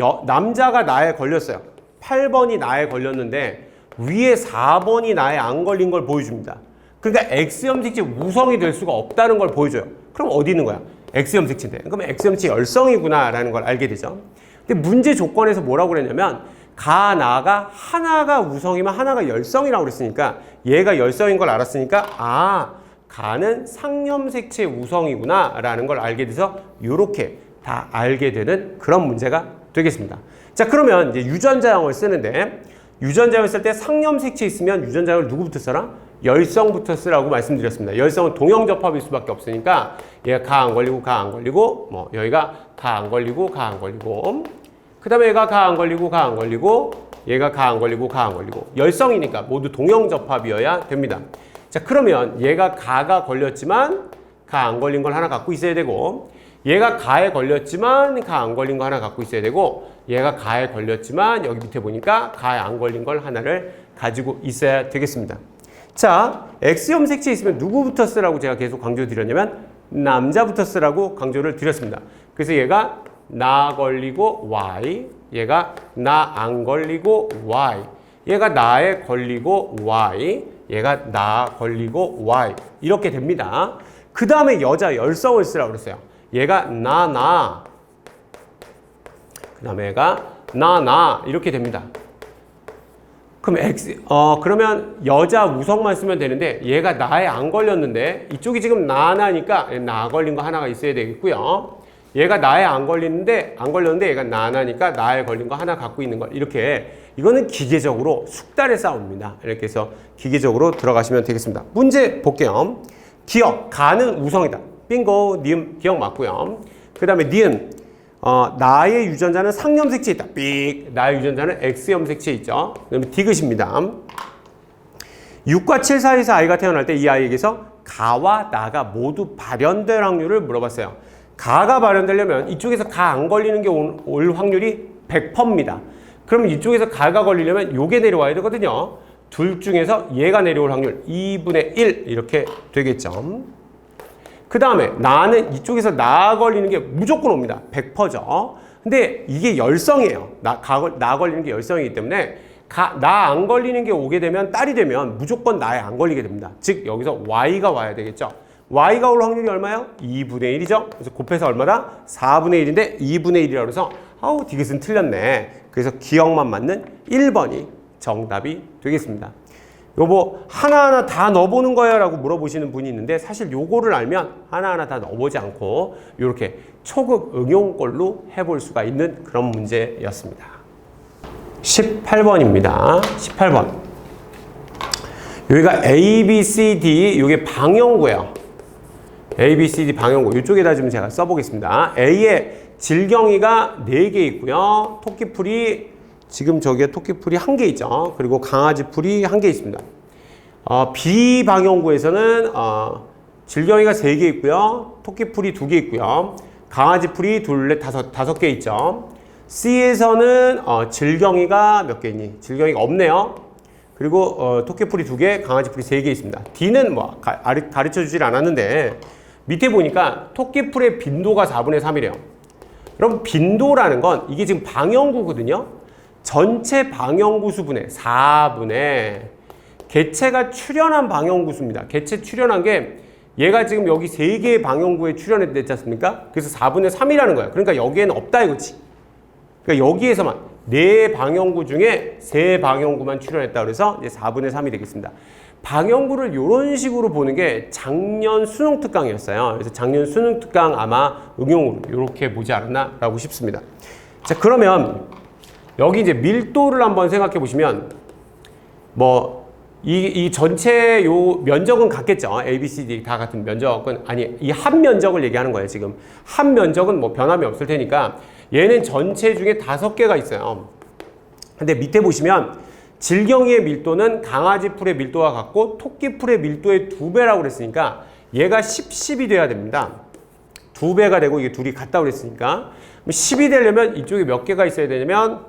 나에 걸렸어요. 8번이 나에 걸렸는데 위에 4번이 나에 안 걸린 걸 보여줍니다. 그러니까 X염색체 우성이 될 수가 없다는 걸 보여줘요. 그럼 어디 있는 거야? X염색체인데. 그럼 X염색체 열성이구나 라는 걸 알게 되죠. 근데 문제 조건에서 뭐라고 그랬냐면 가, 나가 하나가 우성이면 하나가 열성이라고 그랬으니까 얘가 열성인 걸 알았으니까 가는 상염색체 우성이구나 라는 걸 알게 돼서 이렇게 다 알게 되는 그런 문제가 되겠습니다. 자, 그러면 이제 유전자형을 쓰는데 유전자형을 쓸 때 상염색체 있으면 유전자형을 누구부터 써라? 열성부터 쓰라고 말씀드렸습니다. 열성은 동형접합일 수밖에 없으니까 얘가 가 안 걸리고 가 안 걸리고 뭐 여기가 가 안 걸리고 가 안 걸리고 그 다음에 얘가 가 안 걸리고 가 안 걸리고 얘가 가 안 걸리고 가 안 걸리고 열성이니까 모두 동형접합이어야 됩니다. 자, 그러면 얘가 가가 걸렸지만 가 안 걸린 걸 하나 갖고 있어야 되고 얘가 가에 걸렸지만 가 안 걸린 거 하나 갖고 있어야 되고 얘가 가에 걸렸지만 여기 밑에 보니까 가에 안 걸린 걸 하나를 가지고 있어야 되겠습니다. 자, X염색체 있으면 누구부터 쓰라고 제가 계속 강조드렸냐면 남자부터 쓰라고 강조를 드렸습니다. 그래서 얘가 나 걸리고 Y, 얘가 나 안 걸리고 Y, 얘가 나에 걸리고 Y, 얘가 나 걸리고 Y 이렇게 됩니다. 그 다음에 여자 열성을 쓰라고 그랬어요. 얘가 나 그 다음에 얘가 나 이렇게 됩니다. 그럼 그러면 여자 우성만 쓰면 되는데 얘가 나에 안 걸렸는데 이쪽이 지금 나니까 나 걸린 거 하나가 있어야 되겠고요. 얘가 나에 안 걸렸는데 얘가 나니까 나에 걸린 거 하나 갖고 있는 걸 이렇게 이거는 기계적으로 숙달의 싸움입니다. 이렇게 해서 기계적으로 들어가시면 되겠습니다. 문제 볼게요. 기억, 가는 우성이다. 빙고, 니은 기억 맞고요. 그 다음에 니은, 나의 유전자는 상염색체에 있다. 삑, 나의 유전자는 X염색체에 있죠. 그 다음에 디귿입니다. 6과 7 사이에서 아이가 태어날 때 이 아이에게서 가와 나가 모두 발현될 확률을 물어봤어요. 가가 발현되려면 이쪽에서 가 안 걸리는 게 올 확률이 100%입니다. 그러면 이쪽에서 가가 걸리려면 요게 내려와야 되거든요. 둘 중에서 얘가 내려올 확률 2분의 1 이렇게 되겠죠. 그 다음에 나는 이쪽에서 나 걸리는 게 무조건 옵니다. 100%죠. 근데 이게 열성이에요. 나 걸리는 게 열성이기 때문에 나 안 걸리는 게 오게 되면 딸이 되면 무조건 나에 안 걸리게 됩니다. 즉 여기서 Y가 와야 되겠죠. Y가 올 확률이 얼마예요? 2분의 1이죠. 그래서 곱해서 얼마다? 4분의 1인데 2분의 1이라고 해서 디귿은 틀렸네. 그래서 기억만 맞는 1번이 정답이 되겠습니다. 요거 하나하나 다 넣어보는 거야 라고 물어보시는 분이 있는데 사실 요거를 알면 하나하나 다 넣어보지 않고 이렇게 초급 응용꼴로 해볼 수가 있는 그런 문제였습니다. 18번입니다. 18번. 여기가 A, B, C, D 요게 방형구예요. A, B, C, D 방형구. 이쪽에다 좀 제가 써보겠습니다. A에 질경이가 4개 있고요. 토끼풀이 지금 저기에 토끼풀이 1개 있죠. 그리고 강아지풀이 1개 있습니다. B 방형구에서는 질경이가 3개 있고요. 토끼풀이 2개 있고요. 강아지풀이 5개 있죠. C에서는 질경이가 몇 개 있니? 질경이가 없네요. 그리고 토끼풀이 2개, 강아지풀이 3개 있습니다. D는 뭐 가르쳐 주질 않았는데 밑에 보니까 토끼풀의 빈도가 4분의 3이래요. 여러분 빈도라는 건 이게 지금 방형구거든요. 전체 방형구 수분의 4분의 개체가 출현한 방형구 수입니다. 개체 출현한 게 얘가 지금 여기 3개의 방형구에 출현했지 않습니까? 그래서 4분의 3이라는 거야. 그러니까 여기에는 없다 이거지. 그러니까 여기에서만 4방형구 중에 3방형구만 출현했다 그래서 이제 4분의 3이 되겠습니다. 방형구를 이런 식으로 보는 게 작년 수능 특강이었어요. 그래서 작년 수능 특강 아마 응용으로 이렇게 보지 않았나라고 싶습니다. 자, 그러면 여기 이제 밀도를 한번 생각해 보시면 뭐 이 전체 요 면적은 같겠죠. A, B, C, D 다 같은 면적은 아니 이 한 면적을 얘기하는 거예요. 지금 한 면적은 뭐 변함이 없을 테니까 얘는 전체 중에 5개가 있어요. 근데 밑에 보시면 질경이의 밀도는 강아지 풀의 밀도와 같고 토끼 풀의 밀도의 2배라고 그랬으니까 얘가 10이 돼야 됩니다. 2배가 되고 이게 둘이 같다고 그랬으니까 10이 되려면 이쪽에 몇 개가 있어야 되냐면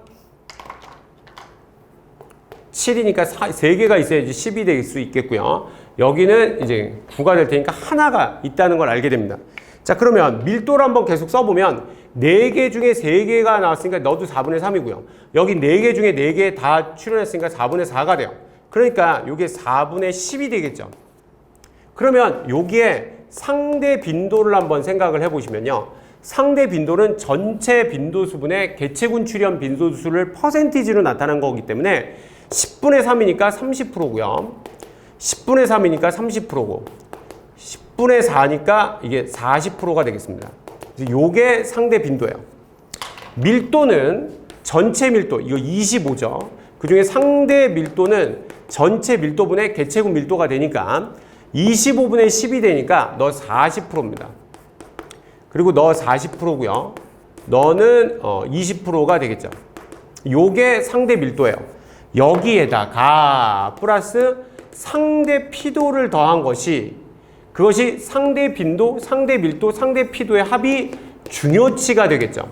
7이니까 3개가 있어야지 10이 될 수 있겠고요. 여기는 이제 9가 될 테니까 하나가 있다는 걸 알게 됩니다. 자, 그러면 밀도를 한번 계속 써보면 4개 중에 3개가 나왔으니까 너도 4분의 3이고요. 여기 4개 중에 4개 다 출연했으니까 4분의 4가 돼요. 그러니까 이게 4분의 10이 되겠죠. 그러면 여기에 상대 빈도를 한번 생각을 해보시면요. 상대 빈도는 전체 빈도수분의 개체군 출현 빈도수를 퍼센티지로 나타난 거기 때문에 10분의 3이니까 30%고요. 10분의 3이니까 30%고 10분의 4니까 이게 40%가 되겠습니다. 요게 상대 빈도예요. 밀도는 전체 밀도, 이거 25죠. 그 중에 상대 밀도는 전체 밀도분의 개체군 밀도가 되니까 25분의 10이 되니까 너 40%입니다. 그리고 너 40%고요. 너는 20%가 되겠죠. 요게 상대 밀도예요. 여기에다가 플러스 상대 피도를 더한 것이 그것이 상대 빈도, 상대 밀도, 상대 피도의 합이 중요치가 되겠죠.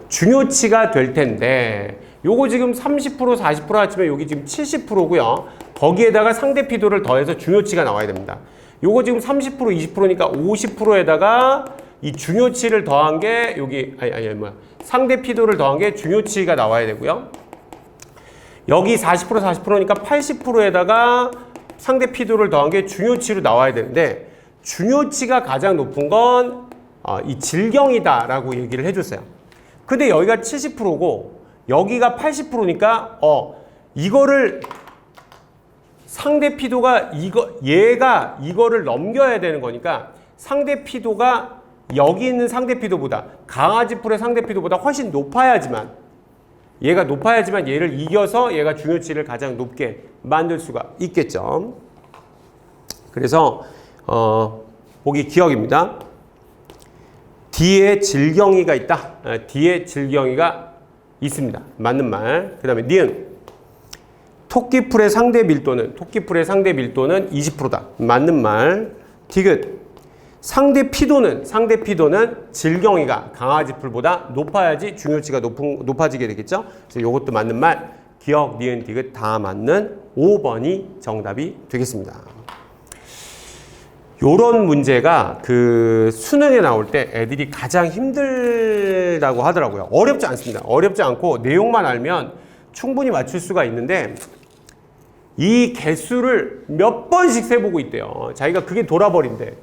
중요치가 될 텐데 요거 지금 30% 40% 했지만 여기 지금 70%고요. 거기에다가 상대 피도를 더해서 중요치가 나와야 됩니다. 요거 지금 30% 20%니까 50%에다가 이 중요치를 더한 게 여기 상대 피도를 더한 게 중요치가 나와야 되고요. 여기 40% 40%니까 80%에다가 상대 피도를 더한 게 중요치로 나와야 되는데 중요치가 가장 높은 건 이 질경이다 라고 얘기를 해줬어요. 근데 여기가 70%고 여기가 80%니까 이거를 상대 피도가 얘가 이거를 넘겨야 되는 거니까 상대 피도가 여기 있는 상대 피도보다 강아지 풀의 상대 피도보다 훨씬 높아야지만 얘가 높아야지만 얘를 이겨서 얘가 중요치를 가장 높게 만들 수가 있겠죠. 그래서 보기 기억입니다. D에 질경이가 있다. D에 질경이가 있습니다. 맞는 말. 그 다음에 니은 토끼풀의 상대 밀도는 20%다. 맞는 말. 디귿 상대 피도는 질경이가 강아지 풀보다 높아야지 중요치가 높아지게 되겠죠. 그래서 이것도 맞는 말. 기억, 니은, 디귿 다 맞는 5번이 정답이 되겠습니다. 요런 문제가 그 수능에 나올 때 애들이 가장 힘들다고 하더라고요. 어렵지 않습니다. 어렵지 않고 내용만 알면 충분히 맞출 수가 있는데 이 개수를 몇 번씩 세보고 있대요. 자기가 그게 돌아버린대.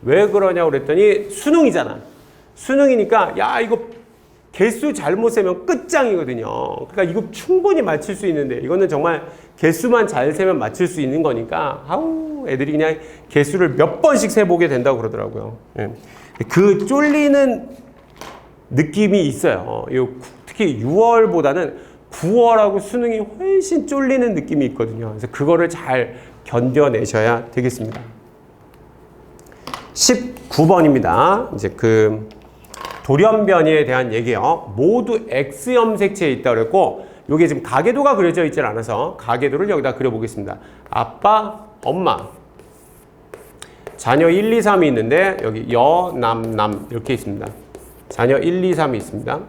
왜 그러냐고 그랬더니 수능이잖아. 수능이니까 야 이거 개수 잘못 세면 끝장이거든요. 그러니까 이거 충분히 맞출 수 있는데 이거는 정말 개수만 잘 세면 맞출 수 있는 거니까 애들이 그냥 개수를 몇 번씩 세보게 된다고 그러더라고요. 예. 그 쫄리는 느낌이 있어요. 특히 6월보다는 9월하고 수능이 훨씬 쫄리는 느낌이 있거든요. 그래서 그거를 잘 견뎌내셔야 되겠습니다. 19번입니다. 이제 그 돌연변이에 대한 얘기예요. 모두 X 염색체에 있다고 그랬고 요게 지금 가계도가 그려져 있지 않아서 가계도를 여기다 그려보겠습니다. 아빠, 엄마, 자녀 1, 2, 3이 있는데 여기 여, 남 이렇게 있습니다. 자녀 1, 2, 3이 있습니다.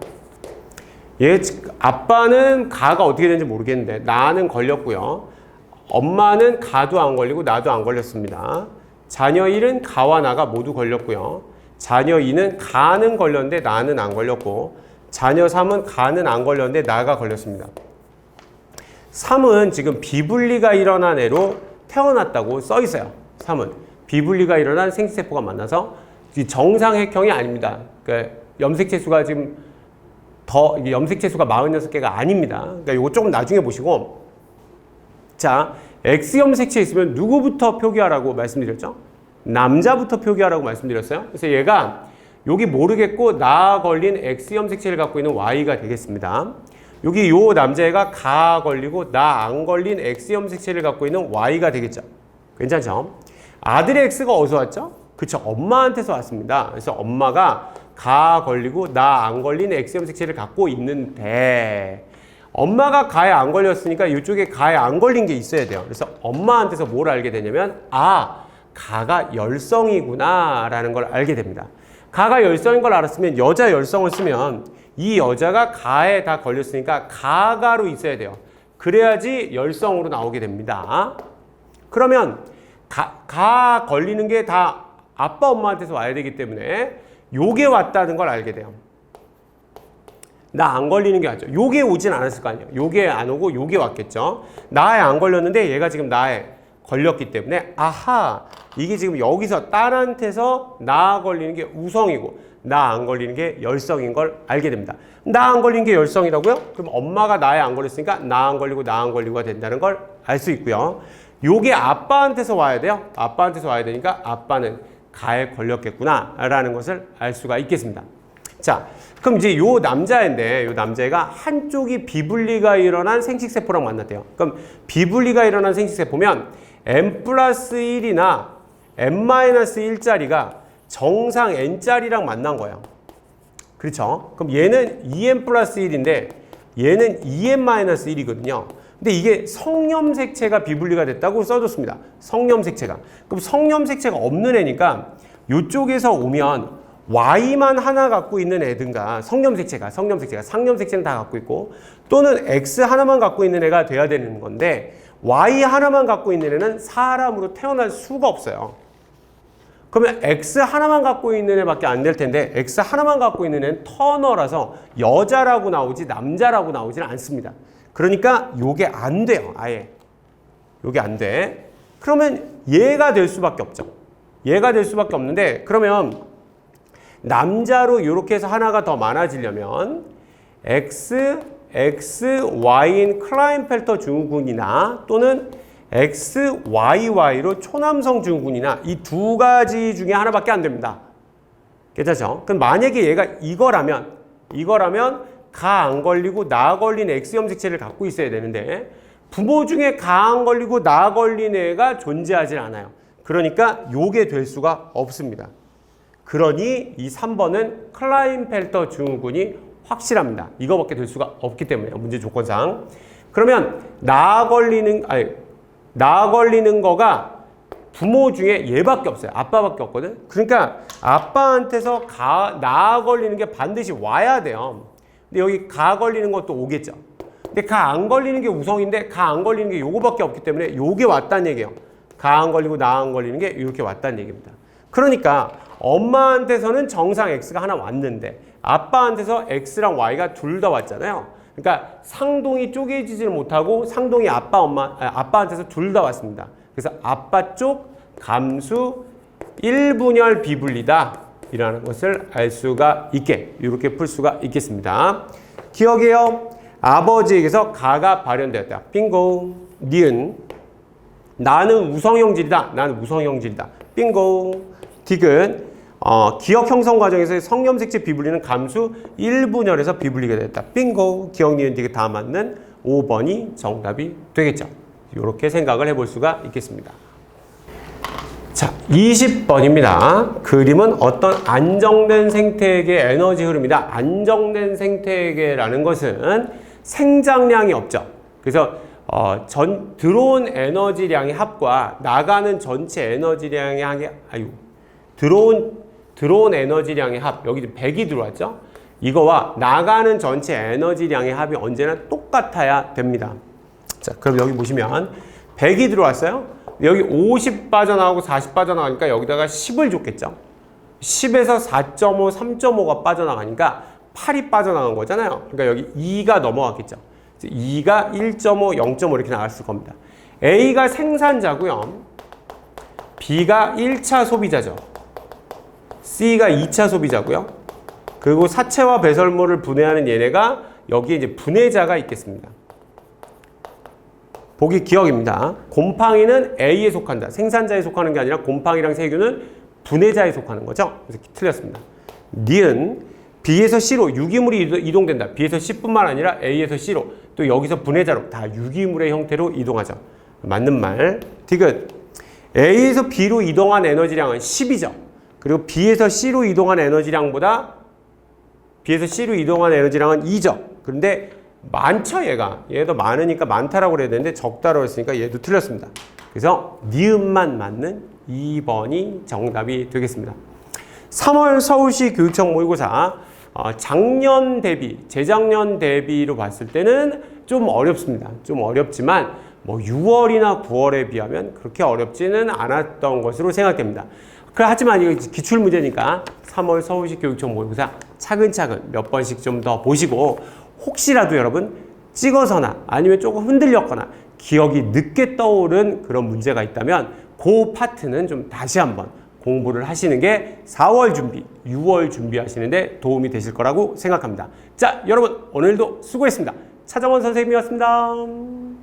아빠는 가가 어떻게 되는지 모르겠는데 나는 걸렸고요. 엄마는 가도 안 걸리고 나도 안 걸렸습니다. 자녀 1은 가와 나가 모두 걸렸고요. 자녀 2는 가는 걸렸는데 나는 안 걸렸고 자녀 3은 가는 안 걸렸는데 나가 걸렸습니다. 3은 지금 비분리가 일어난 애로 태어났다고 써 있어요. 3은 비분리가 일어난 생체세포가 만나서 정상핵형이 아닙니다. 그러니까 염색체 수가 지금 염색체 수가 46개가 아닙니다. 그러니까 이거 조금 나중에 보시고 자 X 염색체 있으면 누구부터 표기하라고 말씀드렸죠? 남자부터 표기하라고 말씀드렸어요. 그래서 얘가 여기 모르겠고 나 걸린 X 염색체를 갖고 있는 Y가 되겠습니다. 여기 요 남자애가 가 걸리고 나 안 걸린 X 염색체를 갖고 있는 Y가 되겠죠. 괜찮죠? 아들의 X가 어디서 왔죠? 그쵸, 엄마한테서 왔습니다. 그래서 엄마가 가 걸리고 나 안 걸린 X 염색체를 갖고 있는데 엄마가 가에 안 걸렸으니까 이쪽에 가에 안 걸린 게 있어야 돼요. 그래서 엄마한테서 뭘 알게 되냐면 가가 열성이구나 라는 걸 알게 됩니다. 가가 열성인 걸 알았으면 여자 열성을 쓰면 이 여자가 가에 다 걸렸으니까 가가로 있어야 돼요. 그래야지 열성으로 나오게 됩니다. 그러면 가 걸리는 게 다 아빠 엄마한테서 와야 되기 때문에 요게 왔다는 걸 알게 돼요. 나 안 걸리는 게 왔죠. 요게 오진 않았을 거 아니에요. 요게 안 오고 요게 왔겠죠. 나에 안 걸렸는데 얘가 지금 나에 걸렸기 때문에 아하, 이게 지금 여기서 딸한테서 나 걸리는 게 우성이고 나 안 걸리는 게 열성인 걸 알게 됩니다. 나 안 걸리는 게 열성이라고요? 그럼 엄마가 나에 안 걸렸으니까 나 안 걸리고 나 안 걸리고가 된다는 걸 알 수 있고요. 요게 아빠한테서 와야 돼요. 아빠한테서 와야 되니까 아빠는 가에 걸렸겠구나 라는 것을 알 수가 있겠습니다. 자, 그럼 이제 요 남자애인데 요 남자애가 한쪽이 비분리가 일어난 생식세포랑 만났대요. 그럼 비분리가 일어난 생식세포면 n+1이나 n-1짜리가 정상 n짜리랑 만난 거예요. 그렇죠? 그럼 얘는 2n+1인데 얘는 2n-1이거든요. 근데 이게 성염색체가 비분리가 됐다고 써줬습니다. 성염색체가. 그럼 성염색체가 없는 애니까 이쪽에서 오면 Y만 하나 갖고 있는 애든가 상염색체는 다 갖고 있고 또는 X 하나만 갖고 있는 애가 돼야 되는 건데 Y 하나만 갖고 있는 애는 사람으로 태어날 수가 없어요. 그러면 X 하나만 갖고 있는 애밖에 안 될 텐데 X 하나만 갖고 있는 애는 터너라서 여자라고 나오지 남자라고 나오지는 않습니다. 그러니까 요게 안 돼요. 아예. 요게 안 돼. 그러면 얘가 될 수밖에 없죠. 얘가 될 수밖에 없는데 그러면 남자로 이렇게 해서 하나가 더 많아지려면 XY인 클라인펠터 증후군이나 또는 XYY로 초남성 증후군이나 이 두 가지 중에 하나밖에 안 됩니다. 괜찮죠? 그럼 만약에 얘가 이거라면 가 안 걸리고 나 걸린 X염색체를 갖고 있어야 되는데 부모 중에 가 안 걸리고 나 걸린 애가 존재하지 않아요. 그러니까 요게 될 수가 없습니다. 그러니 이 3번은 클라인펠터 증후군이 확실합니다. 이거밖에 될 수가 없기 때문에요. 문제 조건상. 그러면 나 걸리는 거가 부모 중에 얘밖에 없어요. 아빠밖에 없거든. 그러니까 아빠한테서 나 걸리는 게 반드시 와야 돼요. 근데 여기 가 걸리는 것도 오겠죠. 근데 가 안 걸리는 게 우성인데 가 안 걸리는 게 요거밖에 없기 때문에 요게 왔다는 얘기예요. 가 안 걸리고 나 안 걸리는 게 이렇게 왔다는 얘기입니다. 그러니까 엄마한테서는 정상 X가 하나 왔는데 아빠한테서 X랑 Y가 둘 다 왔잖아요. 그러니까 상동이 쪼개지질 못하고 상동이 아빠한테서 둘 다 왔습니다. 그래서 아빠 쪽 감수 1분열 비분리다 이라는 것을 알 수가 있게 이렇게 풀 수가 있겠습니다. 기억해요. 아버지에게서 가가 발현되었다. 빙고. 니은 나는 우성형질이다. 나는 우성형질이다. 빙고. 딕은 기억 형성 과정에서 성염색체 비분리는 감수 1분열에서 비분리가 됐다. 빙고. 기억, 니은, 딕이 다 맞는 5번이 정답이 되겠죠. 이렇게 생각을 해볼 수가 있겠습니다. 자, 20번입니다. 그림은 어떤 안정된 생태계 에너지 흐름이다. 안정된 생태계라는 것은 생장량이 없죠. 그래서 들어온 에너지량의 합과 나가는 전체 에너지량의 들어온 에너지량의 합, 여기 100이 들어왔죠? 이거와 나가는 전체 에너지량의 합이 언제나 똑같아야 됩니다. 자, 그럼 여기 보시면 100이 들어왔어요? 여기 50 빠져나오고 40 빠져나가니까 여기다가 10을 줬겠죠? 10에서 4.5, 3.5가 빠져나가니까 8이 빠져나간 거잖아요. 그러니까 여기 2가 넘어갔겠죠? 2가 1.5, 0.5 이렇게 나갔을 겁니다. A가 생산자고요. B가 1차 소비자죠. C가 2차 소비자고요. 그리고 사체와 배설물을 분해하는 얘네가 여기에 이제 분해자가 있겠습니다. 보기 기억입니다. 곰팡이는 A에 속한다. 생산자에 속하는 게 아니라 곰팡이랑 세균은 분해자에 속하는 거죠. 그래서 틀렸습니다. 니은 B에서 C로 유기물이 이동된다. B에서 C뿐만 아니라 A에서 C로 또 여기서 분해자로 다 유기물의 형태로 이동하죠. 맞는 말. 딕은 A에서 B로 이동한 에너지량은 10이죠. 그리고 B에서 C로 이동한 에너지량은 2죠. 그런데 많죠, 얘도 많으니까 많다라고 그래야 되는데 적다라고 했으니까 얘도 틀렸습니다. 그래서 니은만 맞는 2번이 정답이 되겠습니다. 3월 서울시 교육청 모의고사 작년 대비, 재작년 대비로 봤을 때는 좀 어렵습니다. 좀 어렵지만 뭐 6월이나 9월에 비하면 그렇게 어렵지는 않았던 것으로 생각됩니다. 하지만 이거 기출 문제니까 3월 서울시 교육청 모의고사 차근차근 몇 번씩 좀 더 보시고 혹시라도 여러분 찍어서나 아니면 조금 흔들렸거나 기억이 늦게 떠오른 그런 문제가 있다면 그 파트는 좀 다시 한번 공부를 하시는 게 4월 준비, 6월 준비하시는데 도움이 되실 거라고 생각합니다. 자, 여러분 오늘도 수고했습니다. 차정원 선생님이었습니다.